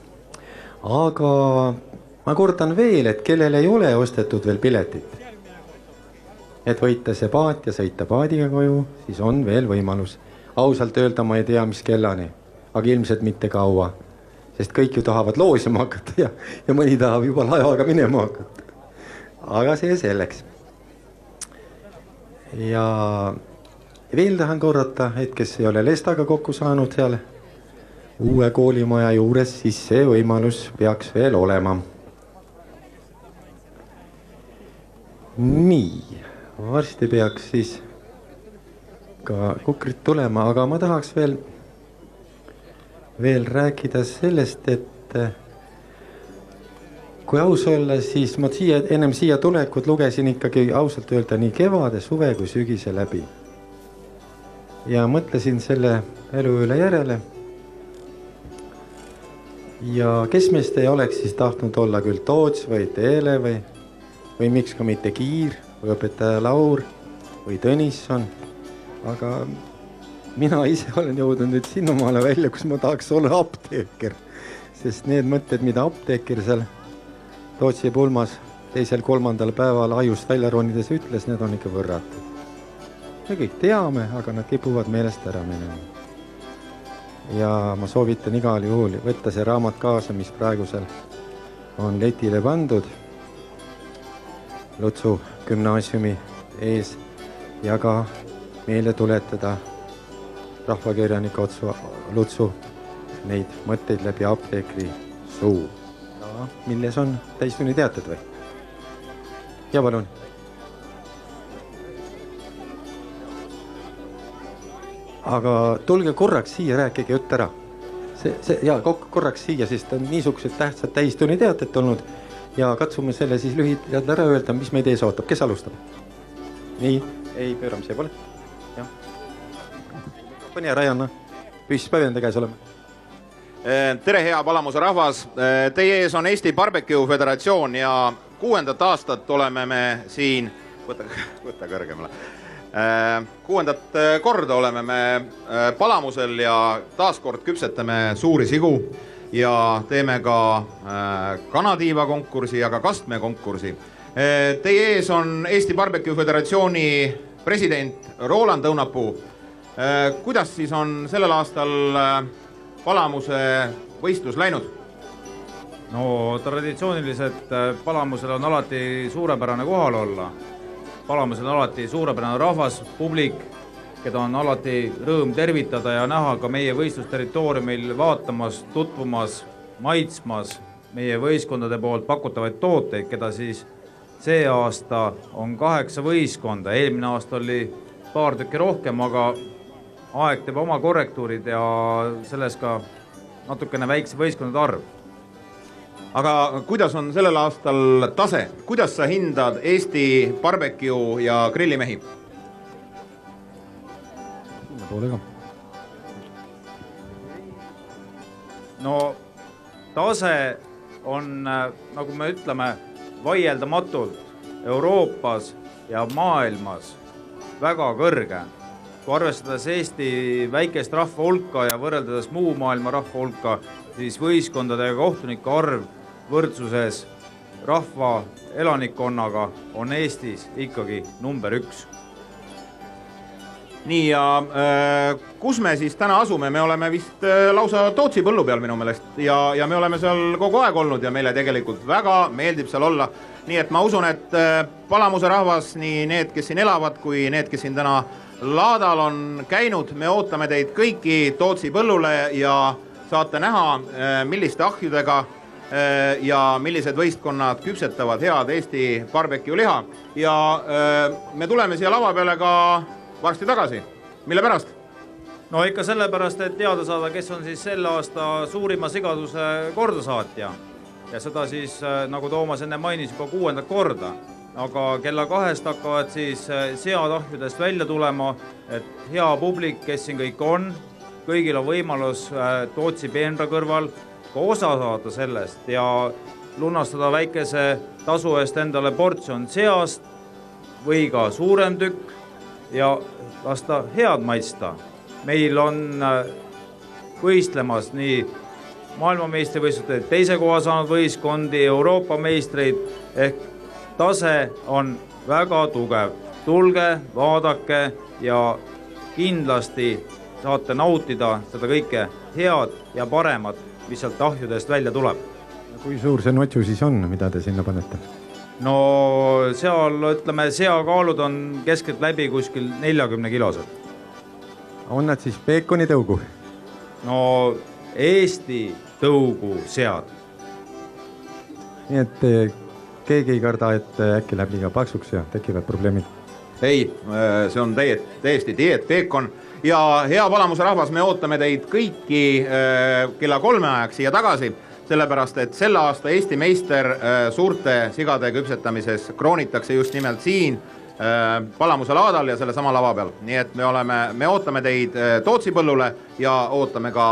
Speaker 8: Aga ma kordan veel, et kellel ei ole ostetud veel piletit, et võita see paat ja sõita paadiga koju, siis on veel võimalus. Ausalt öelda ma ei tea, mis kellani, aga ilmselt mitte kaua, sest kõik ju tahavad loosima hakata ja mõni tahab juba laevaga minema hakata. Aga see selleks. Ja veel tahan korrata, et kes ei ole Lestaga kokku saanud seal uue koolimaja juures, siis see võimalus peaks veel olema. Nii, varsti peaks siis ka Kukrit tulema, aga ma tahaks veel rääkida sellest, et kui aus olla, siis ma ennem siia tulekut lugesin ikkagi ausalt öelda nii kevade, suve kui sügise läbi. Ja mõtlesin selle elu üle järele. Ja kes meist ei oleks siis tahtnud olla küll Toots või Teele või miks ka mitte Kiir või õpetaja Laur või Tõnisson, aga mina ise olen jõudnud nüüd sinnamaale välja, kus ma tahaks olla apteeker, sest need mõtted, mida apteeker seal Tootsi pulmas 2.-3. päeval ajust välja ronides ütles, need on ikka võrratud. Me kõik teame, aga nad kipuvad meelest ära minema. Ja ma soovitan igal juhul võtta see raamat kaasa, mis praegusel on letile pandud Lutsu gümnaasiumi ees ja ka meile tuletada rahvakirjanik Lutsu neid mõtteid läbi apteekri suu. Ja, milles on täistunni teated või? Ja palun. Aga tulge korraks siia, rääkige jutt ära. Korraks siia, sest on niisugused tähtsad täistunni teated olnud ja katsume selle siis lühidalt ära öelda, mis meid ees ootab. Kes alustab? Nii, ei pööramise pole. Ja. Pani ära, Janna. Püss päevende käes oleme.
Speaker 3: Tere, hea Palamuse rahvas. Teie ees on Eesti Barbecue Föderatsioon ja 6. aastat oleme me siin, võtta kõrgemale, 6. korda oleme me Palamusel ja taaskord küpsetame suuri sigu ja teeme ka kanatiiva konkursi ja ka kastme konkursi. Teie ees on Eesti Barbecue Föderatsiooni president Roland Õunapuu. Kuidas siis on sellel aastal Palamuse võistlus läinud?
Speaker 13: No traditsiooniliselt Palamusel on alati suurepärane kohal olla. Palamusel on alati suurepärane rahvas, publik, keda on alati rõõm tervitada ja näha ka meie võistlusterritooriumil vaatamas, tutvumas, maitsmas meie võistkondade poolt pakutavaid tooteid, keda siis see aasta on 8 võistkonda. Eelmine aasta oli paar tükki rohkem, aga aeg teeb oma korrektuurid ja selles ka natukene väikse võistkondade arv.
Speaker 3: Aga kuidas on sellel aastal tase? Kuidas sa hindad Eesti barbecue ja grillimehi?
Speaker 13: No tase on, nagu me ütleme, vaieldamatult Euroopas ja maailmas väga kõrge. Kui arvestades Eesti väikest rahva hulka ja võrreldades muu maailma rahva hulka, siis võistkondade ja kohtunike arv võrdsuses rahva elanikkonnaga on Eestis ikkagi number 1.
Speaker 3: Nii, ja kus me siis täna asume? Me oleme vist lausa Tootsi põllu peal minu meelest ja me oleme seal kogu aeg olnud ja meile tegelikult väga meeldib seal olla. Nii et ma usun, et Palamuse rahvas, nii need, kes siin elavad, kui need, kes siin täna laadal on käinud, me ootame teid kõiki Tootsi põllule ja saate näha, milliste ahjudega ja millised võistkonnad küpsetavad head Eesti barbecue liha. Ja me tuleme siia lava peale ka
Speaker 14: varsti tagasi. Mille pärast?
Speaker 13: No ikka sellepärast, et teada saada, kes on siis selle aasta suurima sigaduse kordasaatja. Ja seda siis, nagu Toomas enne mainis, juba 6. korda. Aga kella 2 hakkavad siis seatahjudest välja tulema, et hea publik, kes siin kõik on, kõigil on võimalus Tootsi peenra kõrval ka osa saada sellest ja lunastada väikese tasu eest endale portsjon seast või ka suurem tükk ja lasta head maitsta. Meil on võistlemas nii maailmameistrivõistluste teise koha saanud võistkondi, Euroopa meistreid ehk tase on väga tugev. Tulge, vaadake ja kindlasti saate nautida seda kõike head ja paremat, mis sealt ahjudest välja tuleb.
Speaker 8: Kui suur see notšu siis on, mida te sinna panete?
Speaker 13: No seal, ütleme, seakaalud on keskelt läbi kuskil 40 kilosed.
Speaker 8: On nad siis peekoni tõugu?
Speaker 13: No Eesti tõugu sead.
Speaker 8: Nii et keegi ei karda, et äkki läheb liiga paksuks ja tekivad probleemid?
Speaker 14: Ei, see on täiesti dieet peekon ja hea Palamuse rahvas, me ootame teid kõiki kella 3 ajaks siia tagasi, sellepärast et selle aasta Eesti meister suurte sigade küpsetamises kroonitakse just nimelt siin Palamuse laadal ja selle sama lava peal. Nii et me ootame teid Tootsi põllule ja ootame ka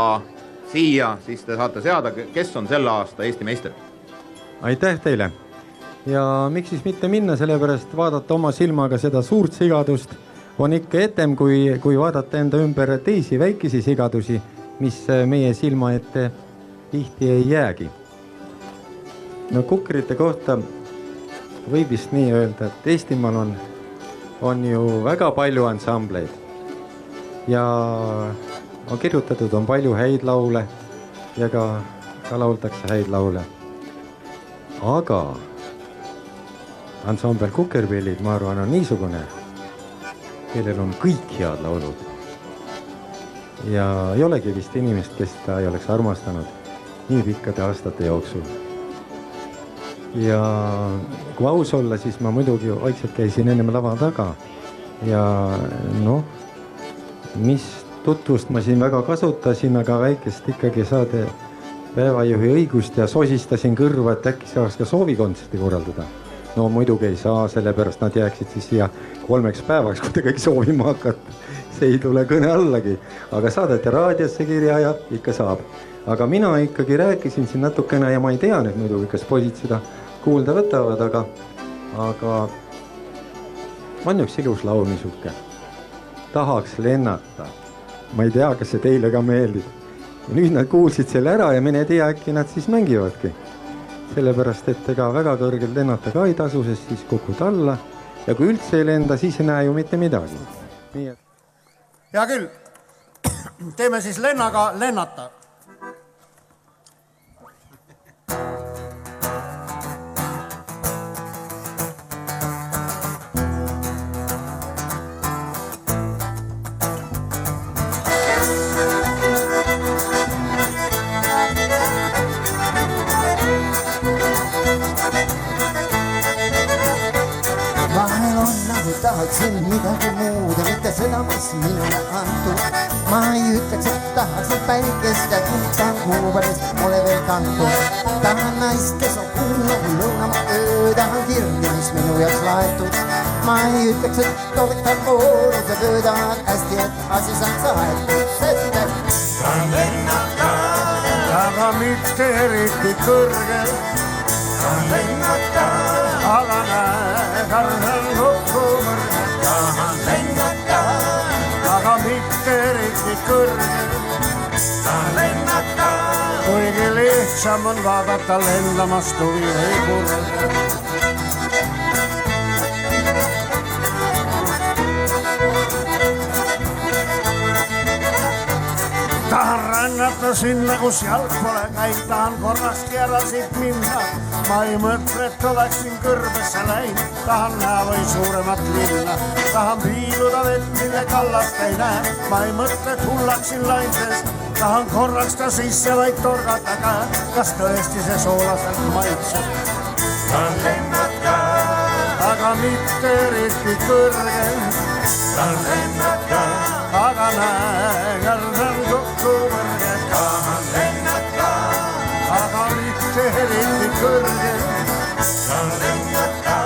Speaker 14: siia, siis te saate seada, kes on selle aasta Eesti meister.
Speaker 8: Aitäh teile! Ja miks siis mitte minna, sellepärast vaadata oma silmaga seda suurt sigadust on ikka etem, kui vaadata enda ümber teisi väikesi sigadusi, mis meie silma ette tihti ei jäägi. No kukrite kohta võib vist nii öelda, et Eestimaal on ju väga palju ansambleid ja on kirjutatud on palju häid laule ja ka lauldakse häid laule. Aga ansambel Kukerpillid, ma arvan, on niisugune, kellel on kõik head laulud. Ja ei olegi vist inimest, kes ta ei oleks armastanud nii pikkade aastate jooksul. Ja kui aus olla, siis ma muidugi vaikselt käisin ennem lava taga. Ja noh, mis tutvust ma siin väga kasutasin, aga väikest ikkagi saade päevajuhi õigust ja sosistasin kõrva, et äkki saaks ka soovikontserti korraldada. No muidugi ei saa, sellepärast nad jääksid siis siia 3 päevaks, kui te kõik soovima hakkate. See ei tule kõne allagi, aga saadete raadiosse kirja ja ikka saab. Aga mina ikkagi rääkisin siin natukene ja ma ei tea nüüd muidugi, kas poisid seda kuulda võtavad, aga on üks ilus laul niisuke. Tahaks lennata. Ma ei tea, kas see teile ka meeldib. Ja nüüd nad kuulsid selle ära ja mine tea, äkki nad siis mängivadki. Sellepärast, et ega väga kõrgelt lennata ka ei tasu, sest siis kukud alla ja kui üldse ei lenda, siis ei näe ju mitte midagi. Nii et...
Speaker 1: Hea küll, teeme siis lennaga lennata.
Speaker 2: Tahaksin midagi muud ja mitte seda, mis minule antud. Ma ei ütleks, et tahaksin päikest ja kintan kuubarist pole veel kantud. Tahan naist, kes on kuulnud lõunama öö, tahan kirgi, mis minu jaoks laetud. Ma ei ütleks, et soovitan vooruse tööda hästi, et asi saaks aetud, sest et
Speaker 1: tahan lennata, aga mitte eriti kõrgel. Tahan lennata, aga näe, karnel kokku võrgel. Tahan lennata, aga mitte eriti kõrgel. Tahan lennata, kuigi lihtsam on vaadata lendamast huvi või kurgel. Tahan rännata sinna, kus jalg pole käid, tahan korrastki ära siit minna. Ma ei mõtle, et oleksin kõrbesse läinud, tahan näha või suuremat linna. Tahan piiluda vett, mille kallast ei näe, ma ei mõtle, et hullaksin lainses. Tahan korraks ta sisse vaid torgata käe, kas tõesti see soolaselt maitseb. Tahan lennata, aga aga mitte eriti kõrgel. Tahan lennata, aga näe, kardan kokkuvõrgel. Tahan lennata, aga mitte eriti kõrgel. Tahan lennata,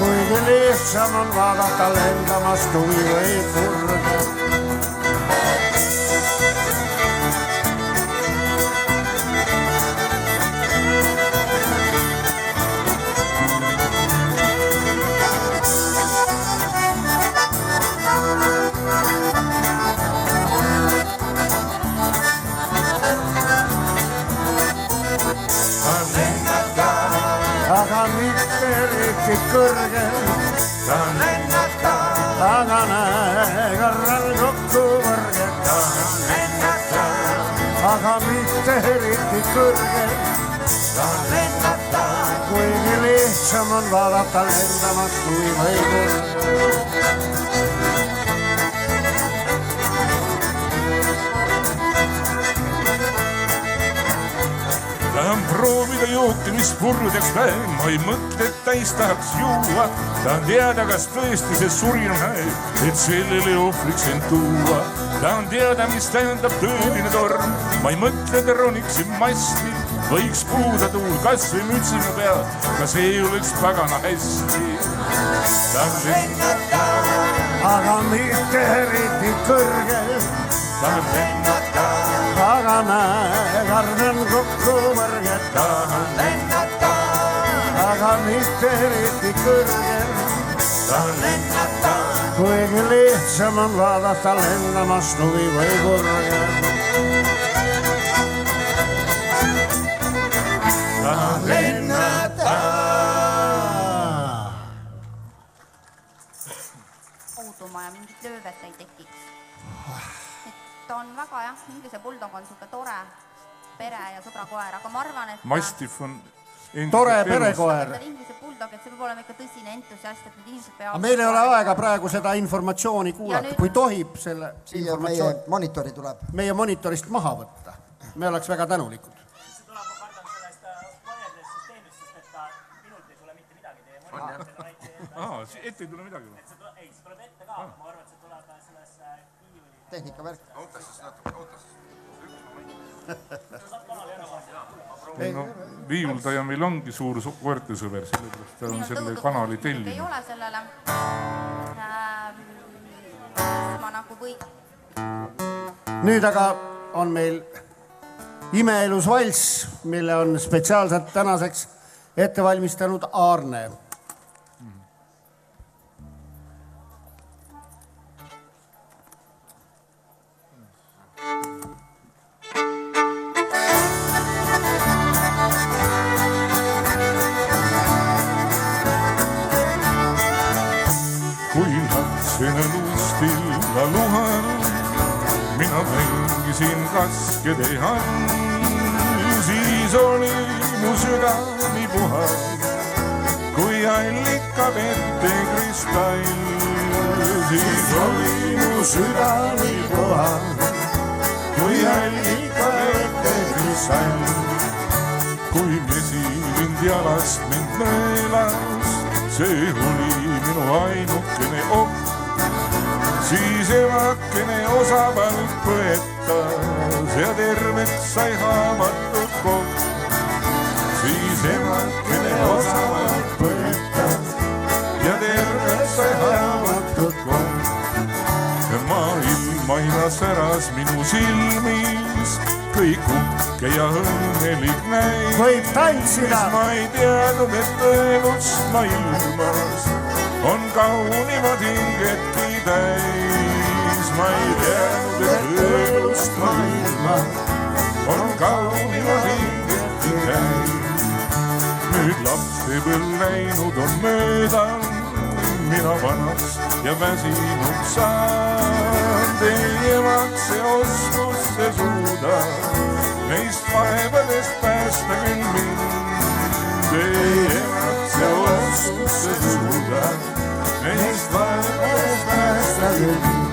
Speaker 1: kuigi lihtsam on vaadata lendamast huvi või purgel. Aga mitte eriti kõrgel. Tahan lennata, aga näe, kardan kokkuvõrgel. Tahan lennata, aga mitte eriti kõrgel. Tahan lennata, kuigi lihtsam on vaadata lendamast kui või kõrgel.
Speaker 4: Tahan proovida jooki, mis purjudeks läheb, ma ei mõtle, et täis tahaks juua. Tahan teada, kas tõesti see surinu näeb, et sellele ohvriks end tuua. Tahan teada, mis tähendab tõeline torm, ma ei mõtle, et roniksin masti. Võiks puuda tuul, kas või mütsi mu peal, ka see oleks pagana hästi. Tahan lennata,
Speaker 1: aga mitte eriti kõrgel.
Speaker 4: Tahan lennata,
Speaker 1: aga näe, kardan kokkuvõrgel.
Speaker 4: Tahan lennata,
Speaker 1: aga mitte eriti kõrgel.
Speaker 4: Tahan lennata,
Speaker 1: kuigi lihtsam on vaadata lendamast huvi või kõrgel.
Speaker 4: Tahan lennata.
Speaker 6: Ouduma ja mingit löövet ei tekiks. Ta on väga jah, inglise bulldog on suke tore pere ja sõbrakoer, aga ma arvan, et
Speaker 4: Mastiff on
Speaker 1: tore perekoer.
Speaker 6: Inglise bulldog, et see peab olema ikka tõsine entusiast, et need inimesed peavad...
Speaker 1: Meil ei ole aega praegu seda informatsiooni kuulata, kui tohib selle informatsiooni.
Speaker 2: Meie monitori tuleb.
Speaker 1: Meie monitorist maha võtta. Me oleks väga tänulikud.
Speaker 15: See tuleb, ma kardan sellest mõnedest süsteemist, sest et ta minult ei tule mitte midagi teie monitorist.
Speaker 4: Ette ei tule midagi?
Speaker 15: Ei, see tuleb ette ka, ma arvan, et see tuleb selles kiivõli.
Speaker 2: Tehnikavärk.
Speaker 14: Ootas siis natuke, ootas.
Speaker 4: Viiuldaja meil ongi suur koertesõber, sellepärast ta on selle kanali tellinud.
Speaker 6: Ei ole sellele ma nagu või...
Speaker 1: Nüüd aga on meil imeelus valss, mille on spetsiaalselt tänaseks ette valmistanud Aarne.
Speaker 4: Kui lapsena luustilla luhanud, mina mängisin kaskede all, siis oli mu südami puhas, kui allika vette kristall. Siis oli mu südami puhas, kui allika vette kristall. Kui mesilind jalast mind nõelas, see oli minu ainukene oht, siis emakene osavalt põetas ja terveks sai haavatud koht. Siis emakene osavalt põetas ja terveks sai haavatud koht. Maailm aina säras minu silmis, kõik uhke ja õnnelik näis.
Speaker 1: Võib tantsida!
Speaker 4: Ma ei teadnud, et tõelust maailmas on kaunimad hingetki täis. Ma ei teadnud, et tõelust maailmas on kaunimad hingetki täis. Nüüd lapsepõlv läinud on mööda, mina vanaks ja väsinud saan. Teie makse oskusse suuda neist vaevadest päästa küll mind. Teie makse oskusse suuda neist vaevadest päästa küll mind.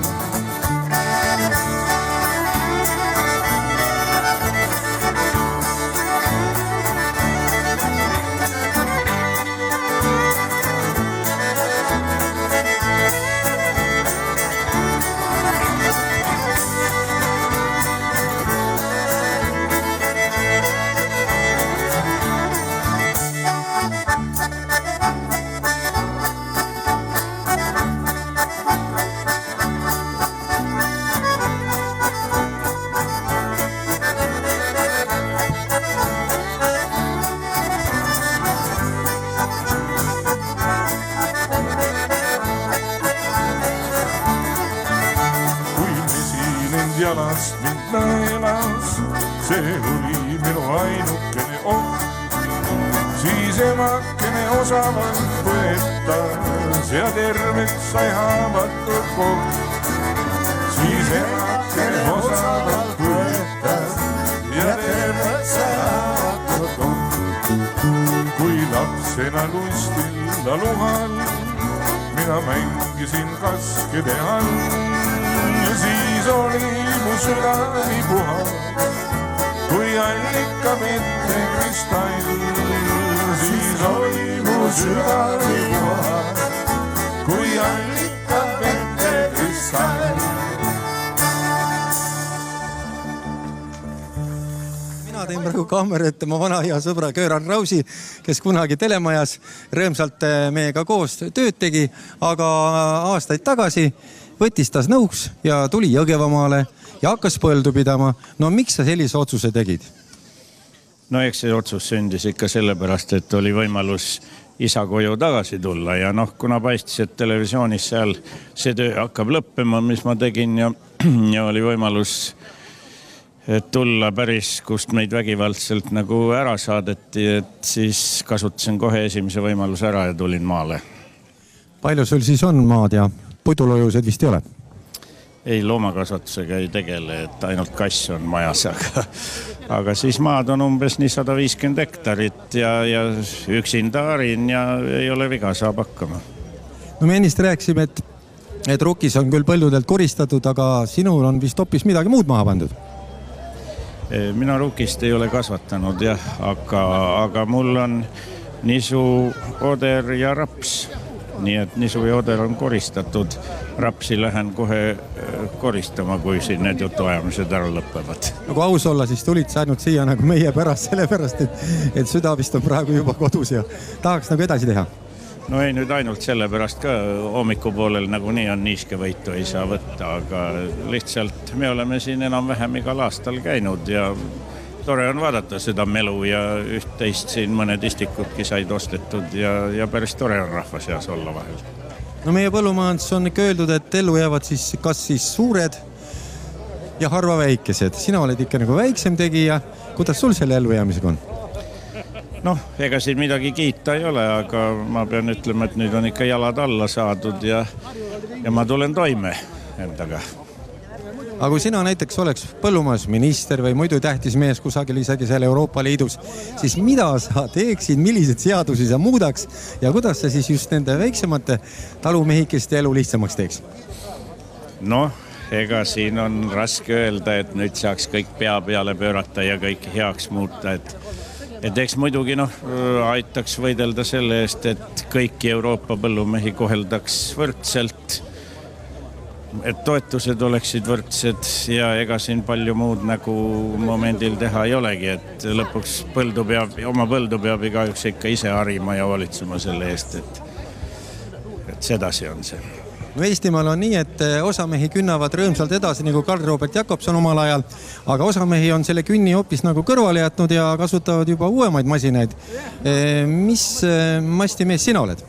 Speaker 4: jalast mind nõelas, see oli minu ainukene oht. Siis emakene osavalt võetas ja terveks sai haavatud koht. Siis emakene osavalt võetas ja terveks sai haavatud koht. Kui lapsena lustil laluhal mina mängisin kaskede all ja siis oli mu süda nii puhas kui allika vette kristall. Siis oli mu süda nii puhas kui allika vette kristall.
Speaker 8: Mina teen praegu kaamera ette ma vana hea sõbra Göran Rausi, kes kunagi Telemajas rõõmsalt meiega koos tööd tegi, aga aastaid tagasi võttis tas nõuks ja tuli Jõgevamaale ja hakkas põldu pidama. No miks sa sellise otsuse tegid?
Speaker 16: No eks see otsus sündis ikka sellepärast, et oli võimalus isa koju tagasi tulla ja kuna paistis, et televisioonis seal see töö hakkab lõppema, mis ma tegin ja oli võimalus tulla päris, kust meid vägivaldselt nagu ära saadeti, et siis kasutasin kohe esimese võimaluse ära ja tulin maale.
Speaker 8: Palju sul siis on maad ja puidulojused vist ei ole?
Speaker 16: Ei, loomakasvatusega ei tegele, et ainult kass on majas, aga siis maad on umbes nii 150 hektarit ja üksinda harin ja ei ole viga, saab hakkama.
Speaker 8: No me ennist rääkisime, et Rukis on küll põldudelt koristatud, aga sinul on vist hoopis midagi muud maha pandud.
Speaker 16: Mina Rukist ei ole kasvatanud jah, aga mul on nisu, oder ja raps. Nii et nisu ja oder on koristatud. Rapsi lähen kohe koristama, kui siin need jutuajamised ära lõppevad.
Speaker 8: Nagu aus olla, siis tulid sa ainult siia nagu meie pärast, sellepärast, et süda vist on praegu juba kodus ja tahaks nagu edasi teha.
Speaker 16: No ei nüüd ainult sellepärast ka hommikupoolel nagu nii on niiskevõitu ei saa võtta, aga lihtsalt me oleme siin enam-vähem igal aastal käinud ja tore on vaadata seda melu ja üht-teist siin mõned istikudki said ostetud ja päris tore on rahva seas olla vahel.
Speaker 8: No meie põllumajandus on ikka öeldud, et ellu jäävad siis kas siis suured ja harva väikesed. Sina oled ikka nagu väiksem tegija. Kuidas sul selle ellujäämisega on?
Speaker 16: Noh, ega siin midagi kiita ei ole, aga ma pean ütlema, et nüüd on ikka jalad alla saadud ja ma tulen toime endaga.
Speaker 8: Aga kui sina näiteks oleks põllumajandusminister või muidu tähtis mees kusagil isegi seal Euroopa Liidus, siis mida sa teeksid, millised seadusi sa muudaks ja kuidas sa siis just nende väiksemate talumehikeste elu lihtsamaks teeks?
Speaker 16: Noh, ega siin on raske öelda, et nüüd saaks kõik pea peale pöörata ja kõik heaks muuta, et eks muidugi aitaks võidelda selle eest, et kõiki Euroopa põllumehi koheldaks võrdselt, et toetused oleksid võrdsed ja ega siin palju muud nagu momendil teha ei olegi, et lõpuks oma põldu peab igaüks ikka ise harima ja valitsema selle eest, et sedasi on see.
Speaker 8: No Eestimaal on nii, et osamehi künnavad rõõmsalt edasi nagu Karl Robert Jakobson omal ajal, aga osamehi on selle künni hoopis nagu kõrvale jätnud ja kasutavad juba uuemaid masinaid. Mis mastimees sina oled?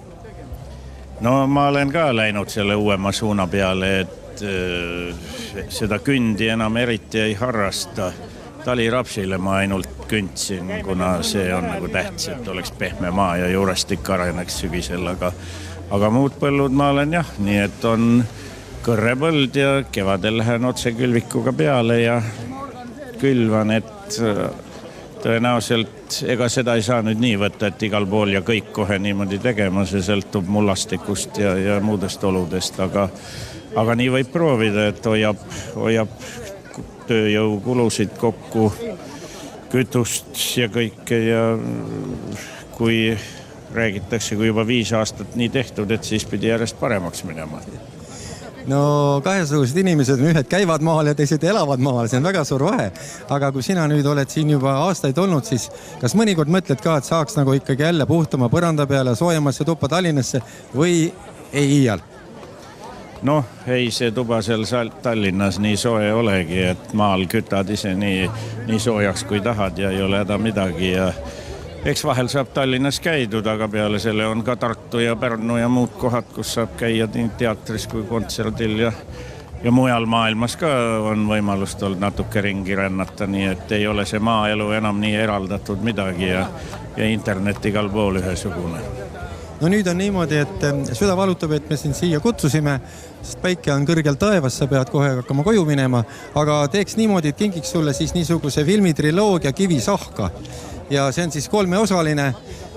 Speaker 16: No ma olen ka läinud selle uuema suuna peale, et seda kündi enam eriti ei harrasta. Talirapsile ma ainult kündsin, kuna see on nagu tähtis, et oleks pehme maa ja juurestik areneks sügisel, aga muud põllud ma olen jah, nii et on kõrrepõld ja kevadel lähen otse külvikuga peale ja külvan, et tõenäoliselt ega seda ei saa nüüd nii võtta, et igal pool ja kõik kohe niimoodi tegema, see sõltub mullastikust ja muudest oludest, aga nii võib proovida, et hoiab tööjõukulusid kokku, kütust ja kõike ja kui räägitakse, kui juba 5 aastat nii tehtud, et siis pidi järjest paremaks minema.
Speaker 8: No kahesugused inimesed, ühed käivad maal ja teised elavad maal, see on väga suur vahe. Aga kui sina nüüd oled siin juba aastaid olnud, siis kas mõnikord mõtled ka, et saaks nagu ikkagi jälle puhtama põranda peale, soojemasse tuppa Tallinnasse või ei iial?
Speaker 16: Noh, ei see tuba seal Tallinnas nii soe olegi, et maal kütad ise nii soojaks kui tahad ja ei ole häda midagi ja eks vahel saab Tallinnas käidud, aga peale selle on ka Tartu ja Pärnu ja muud kohad, kus saab käia nii teatris kui kontserdil ja mujal maailmas ka on võimalust olnud natuke ringi rännata, nii et ei ole see maaelu enam nii eraldatud midagi ja internet igal pool ühesugune.
Speaker 8: No nüüd on niimoodi, et süda valutab, et me siin siia kutsusime, sest päike on kõrgel taevas, sa pead kohe hakkama koju minema, aga teeks niimoodi, et kingiks sulle siis niisuguse filmitriloogia Kivisahka. Ja see on siis 3-osaline,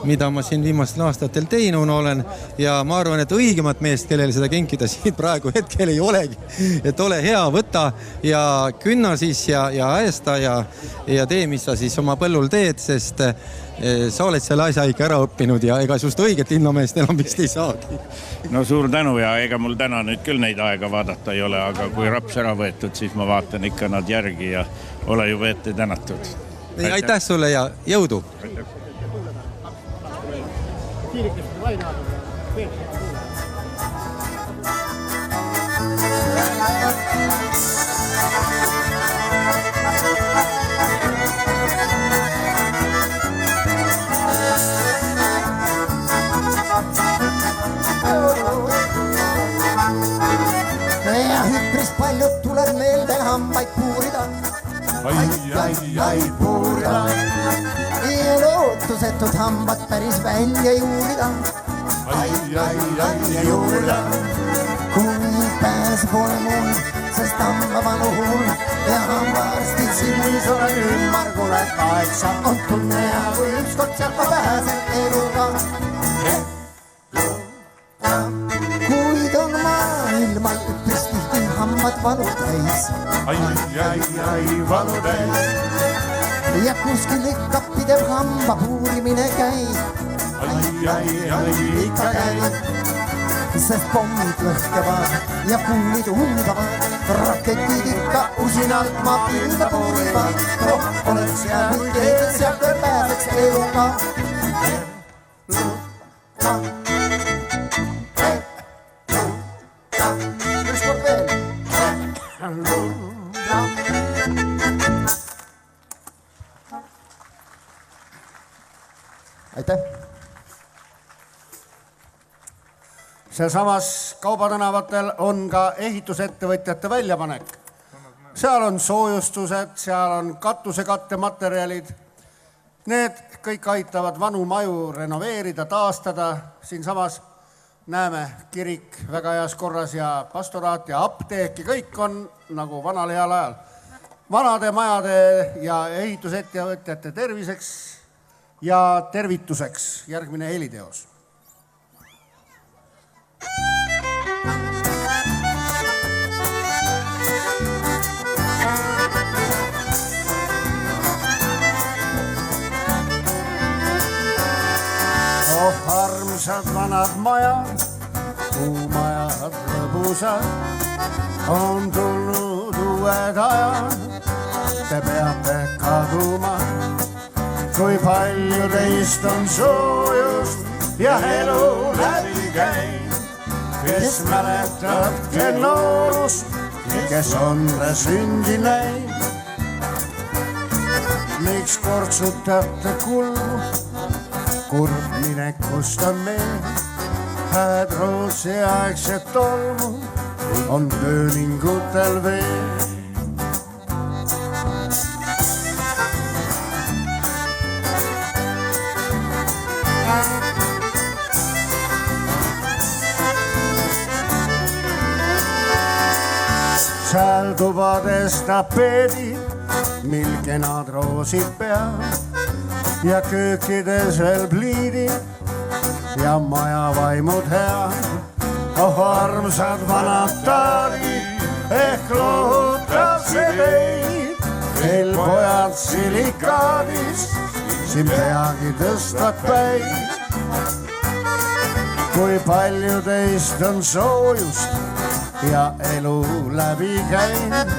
Speaker 8: mida ma siin viimastel aastatel teinud olen ja ma arvan, et õigemat meest, kellele seda kinkida siin praegu hetkel ei olegi, et ole hea, võta ja künna siis ja aesta ja tee, mis sa siis oma põllul teed, sest sa oled selle asja ikka ära õppinud ja ega just õiget linnameest enam vist ei saagi.
Speaker 16: No suur tänu ja ega mul täna nüüd küll neid aega vaadata ei ole, aga kui raps ära võetud, siis ma vaatan ikka nad järgi ja ole juba ette tänatud.
Speaker 8: Aitäh sulle ja jõudu!
Speaker 2: Ja hüpris paljud tuleb meil veel hambaid puurida. Ai, puurida. Ja lootusetud hambad päris välja juurida. Ai, juurida. Kui pääs pole mul, sest hamba vanuhul ja hambaarstid silmis olen ümmargule 8 on tunne ja kui ükskord sealt ma pääsen eluga. Kuid on maailmal üpris tihti hambad valu täis. Ai, valu täis. Ja kuskil ikka pidev hamba puurimine käib. Ai, ikka käib. Sest pommid lõhkevad ja kuulid undavad. Raketid ikka usinalt maa pinda puurivad. Oleks ja kui keegi sealt veel pääseks eluga. Ükskord veel. Aitäh!
Speaker 1: Sealsamas kaubatänavatel on ka ehitusettevõtjate väljapanek. Seal on soojustused, seal on katusekattematerjalid. Need kõik aitavad vanu maju renoveerida, taastada. Siinsamas näeme kirik väga heas korras ja pastoraat ja apteek ja kõik on nagu vanal heal ajal. Vanade majade ja ehitusettevõtjate terviseks ja tervituseks järgmine heliteos. Armsad vanad majad, puumajad lõbusad, on tulnud uued ajad, te peate kaduma. Kui palju teist on soojust ja elu läbi käib, kes mäletab kel noorust, kes on sündi näib. Miks kortsutate kulmu? Kurb minekust on meil, hääd rootsi aegset tolmu on pööningutel veel. Seal tubades tapeedid, mil kenad roosid peal. Ja köökides veel pliidid ja maja vaimud head. Oh armsad vanad taadid, ehk lohutab see teid. Veel pojad silikaadis, siin peagi tõstvad päid. Kui palju teist on soojust ja elu läbi käib,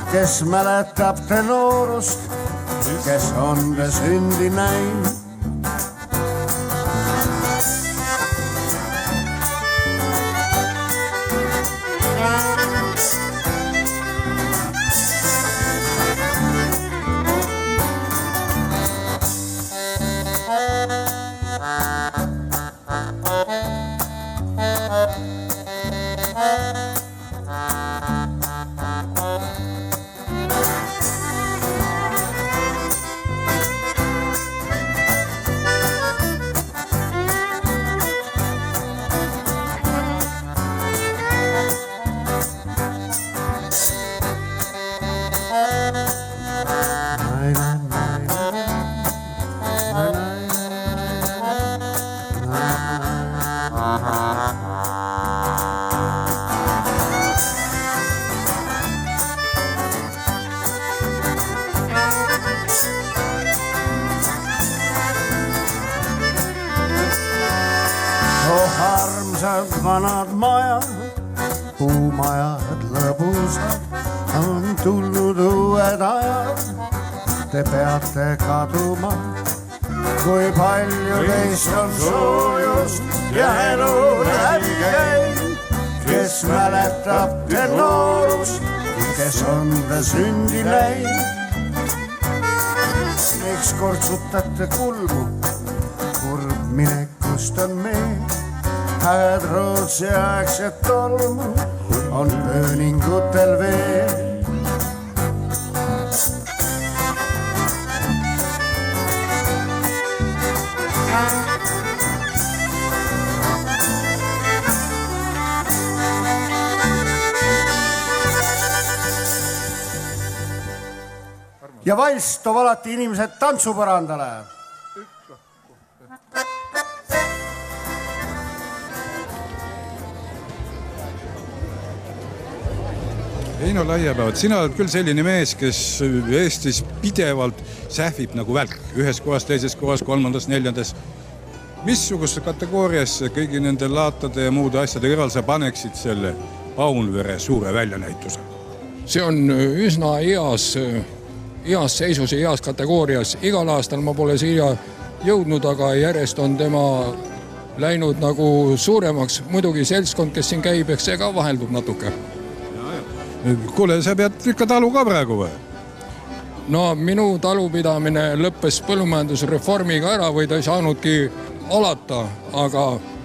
Speaker 1: kes mäletab te noorust, kes on te sündi näinud. vanad majad, puumajad lõbusad, on tulnud uued ajad. Te peate kaduma, kui palju teist on soojust ja elu läbi käib. Kes mäletab te noorust, kes on te sündi näinud. Miks kortsutate kulmu, kurb minekust on meil. Hääd Rootsi aegset tolmu on pööningutel veel. Ja valss toob alati inimesed tantsupõrandale.
Speaker 7: Heino Laiepäevad, sina oled küll selline mees, kes Eestis pidevalt sähvib nagu välk. Ühes kohas, teises kohas, kolmandas, neljandas. Missugust kategooriasse kõigi nende laatade ja muude asjade kõrval sa paneksid selle Paunvere suure väljanäituse?
Speaker 17: See on üsna heas seisus ja heas kategoorias. Igal aastal ma pole siia jõudnud, aga järjest on tema läinud nagu suuremaks. Muidugi seltskond, kes siin käib, eks see ka vaheldub natuke.
Speaker 7: Kuule, sa pead ikka talu ka praegu või?
Speaker 17: No minu talupidamine lõppes põllumajandusreformiga ära või ta ei saanudki alata, aga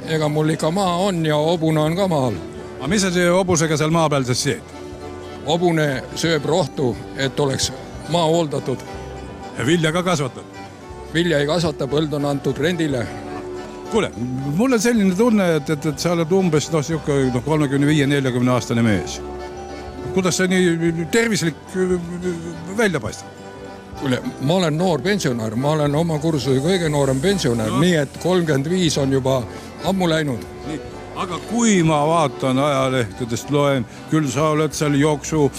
Speaker 17: ega mul ikka maa on ja hobune on ka maal.
Speaker 7: Aga mis sa see hobusega seal maa peal siis seed?
Speaker 17: Hobune sööb rohtu, et oleks maa hooldatud.
Speaker 7: Ja vilja ka kasvatad?
Speaker 17: Vilja ei kasvata, põld on antud rendile.
Speaker 7: Kuule, mul on selline tunne, et sa oled umbes 35-40 aastane mees. Kuidas sa nii tervislik välja paistad?
Speaker 17: Kuule, ma olen noor pensionär, ma olen oma kursuse kõige noorem pensionär, nii et 35 on juba ammu läinud.
Speaker 7: Nii. Aga kui ma vaatan ajalehtedest, loen, küll sa oled seal jooksu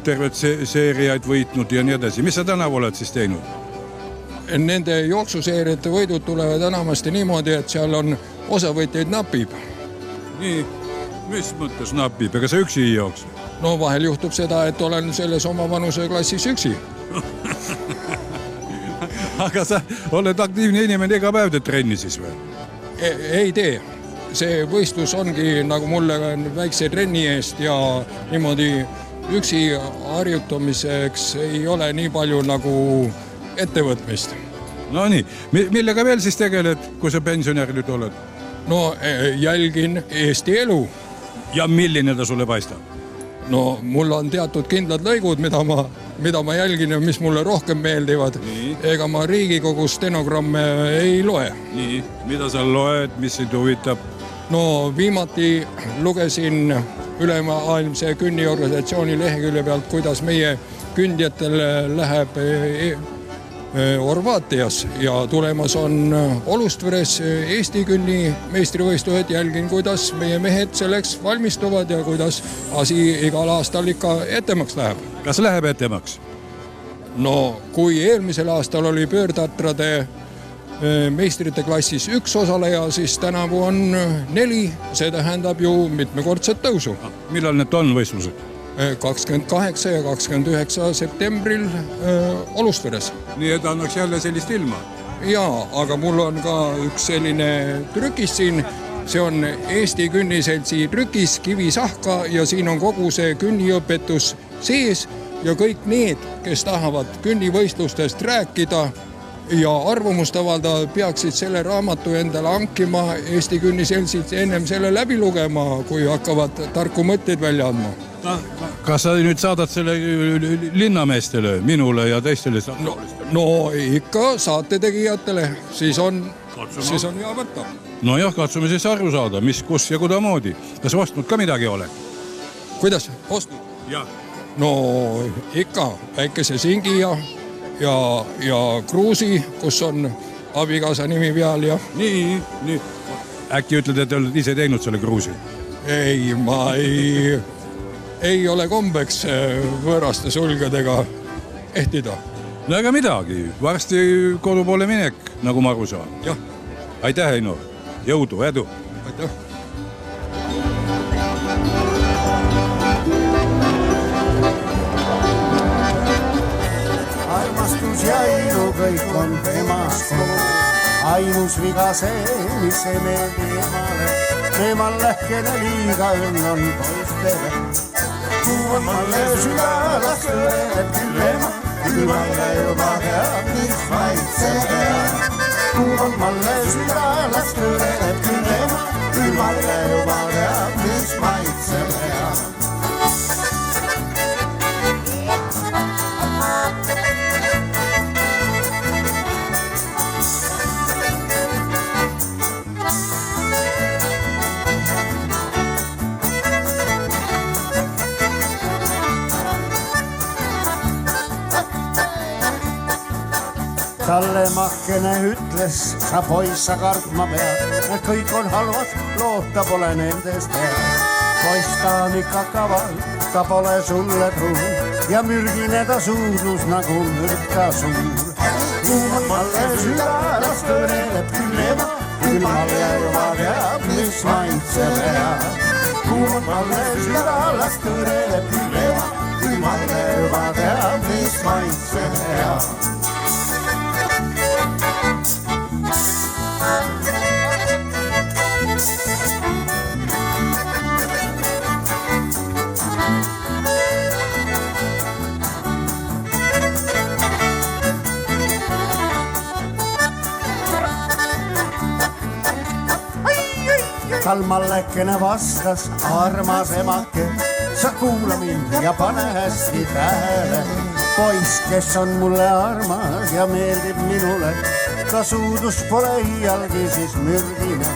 Speaker 7: tervet seeriaid võitnud ja nii edasi. Mis sa tänavu oled siis teinud?
Speaker 17: Nende jooksuseeriate võidud tulevad enamasti niimoodi, et seal on osavõitjaid napib.
Speaker 7: Nii, mis mõttes napib? Ega sa üksi ei jookse?
Speaker 17: No vahel juhtub seda, et olen selles oma vanuse klassis üksi.
Speaker 7: Aga sa oled aktiivne inimene iga päev teed trenni siis või?
Speaker 17: Ei tee. See võistlus ongi nagu mulle väikse trenni eest ja niimoodi üksi harjutamiseks ei ole nii palju nagu ettevõtmist.
Speaker 7: No nii, millega veel siis tegeled, kui sa pensionär nüüd oled?
Speaker 17: No jälgin Eesti elu.
Speaker 7: Ja milline ta sulle paistab?
Speaker 17: No mul on teatud kindlad lõigud, mida ma jälgin ja mis mulle rohkem meeldivad. Nii. Ega ma Riigikogu stenogramme ei loe.
Speaker 7: Nii, mida sa loed, mis sind huvitab?
Speaker 17: No viimati lugesin ülemaailmse künniorganisatsiooni lehekülje pealt, kuidas meie kündjatel läheb Horvaatias ja tulemas on Olustveres Eesti künni meistrivõistlused. Jälgin, kuidas meie mehed selleks valmistuvad ja kuidas asi igal aastal ikka ettemaks läheb.
Speaker 7: Kas läheb ettemaks?
Speaker 17: No kui eelmisel aastal oli pöördatrade meistrite klassis 1 osaleja, siis tänavu on 4. See tähendab ju mitmekordset tõusu.
Speaker 7: Millal need on võistlused?
Speaker 17: 28 ja 29 septembril Olustveres.
Speaker 7: Nii et annaks jälle sellist ilma?
Speaker 17: Jaa, aga mul on ka üks selline trükis siin. See on Eesti künniseltsi trükis Kivisahka ja siin on kogu see künniõpetus sees ja kõik need, kes tahavad künnivõistlustest rääkida ja arvamust avaldada, peaksid selle raamatu endale hankima Eesti künniseltsid ennem selle läbi lugema, kui hakkavad tarku mõtteid välja andma.
Speaker 7: Kas sa nüüd saadad selle linnameestele, minule ja teistele?
Speaker 17: No ikka saate tegijatele, siis on hea võtta.
Speaker 7: No jah, katsume siis aru saada, mis, kus ja kudamoodi. Kas ostnud ka midagi ole?
Speaker 17: Kuidas? Ostnud?
Speaker 7: Jah.
Speaker 17: No ikka väikese singi ja kruusi, kus on abikaasa nimi peal ja...
Speaker 7: Nii. Äkki ütled, et oled ise teinud selle kruusi?
Speaker 17: Ei, ma ei ole kombeks võõraste sulgedega ehtida.
Speaker 7: No ega midagi, varsti kodu poole minek, nagu ma aru saan.
Speaker 17: Jah.
Speaker 7: Aitäh, Heino. Jõudu, edu.
Speaker 17: Aitäh.
Speaker 1: on temast kogu. Ainus viga see, mis ei meeldi emale, eemal lähkene liiga õnn on poistele. Kuuman malle süda, las kõreleb küll ema, külmalle juba teab, mis maitse peab. Kuuman malle süda, las kõreleb küll ema, külmalle juba teab, mis maitse peab. Talle Mahkene ütles, sa poiss, sa kartma pead, et kõik on halvad, loota pole nendest head. Poiss ta on ikka kaval, ta pole sulle truur ja mürgine ta suudlus nagu mürka suur. Kuuman malle süda, las kõreleb küll ema, külmal ja juba teab, mis maitse peab. Kuuman malle süda, las kõreleb küll ema, külmal ja juba teab, mis maitse peab. Tal Mallekene vastas, armas emake, sa kuula mind ja pane hästi tähele. Poiss, kes on mulle armas ja meeldib minule, ta suudus pole iialgi siis mürgine.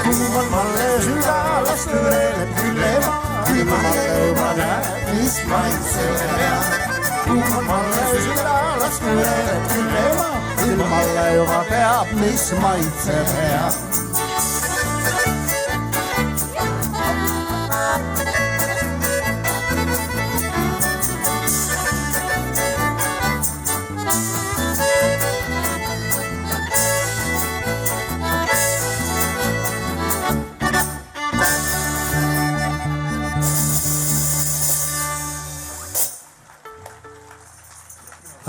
Speaker 1: Kuuman malle süda, las kõreleb küll ema, külmalle juba näeb, mis maitse peab. Kuuman malle süda, las kõreleb küll ema, külmalle juba teab, mis maitse peab.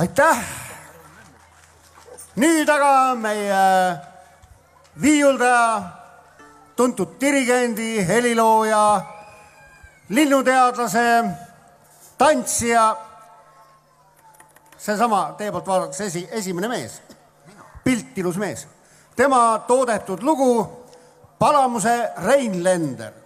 Speaker 1: Aitäh! Nüüd aga meie viiuldaja, tuntud dirigendi, helilooja, linnuteadlase, tantsija, seesama teie poolt vaadates esimene mees, piltilus mees. Tema toodetud lugu Palamuse Reinlender.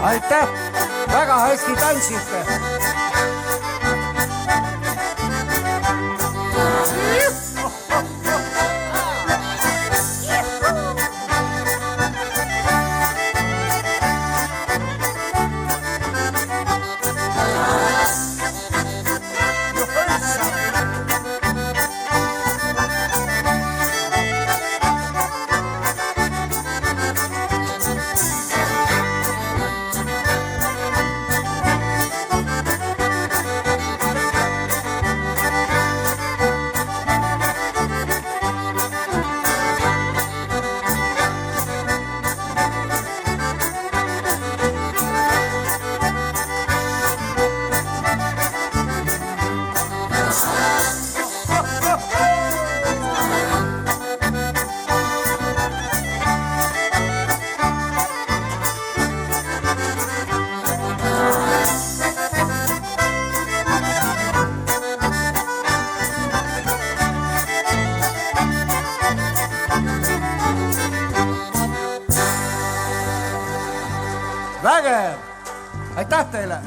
Speaker 1: Aitäh, väga hästi tantsite.
Speaker 18: vägev! Aitäh teile!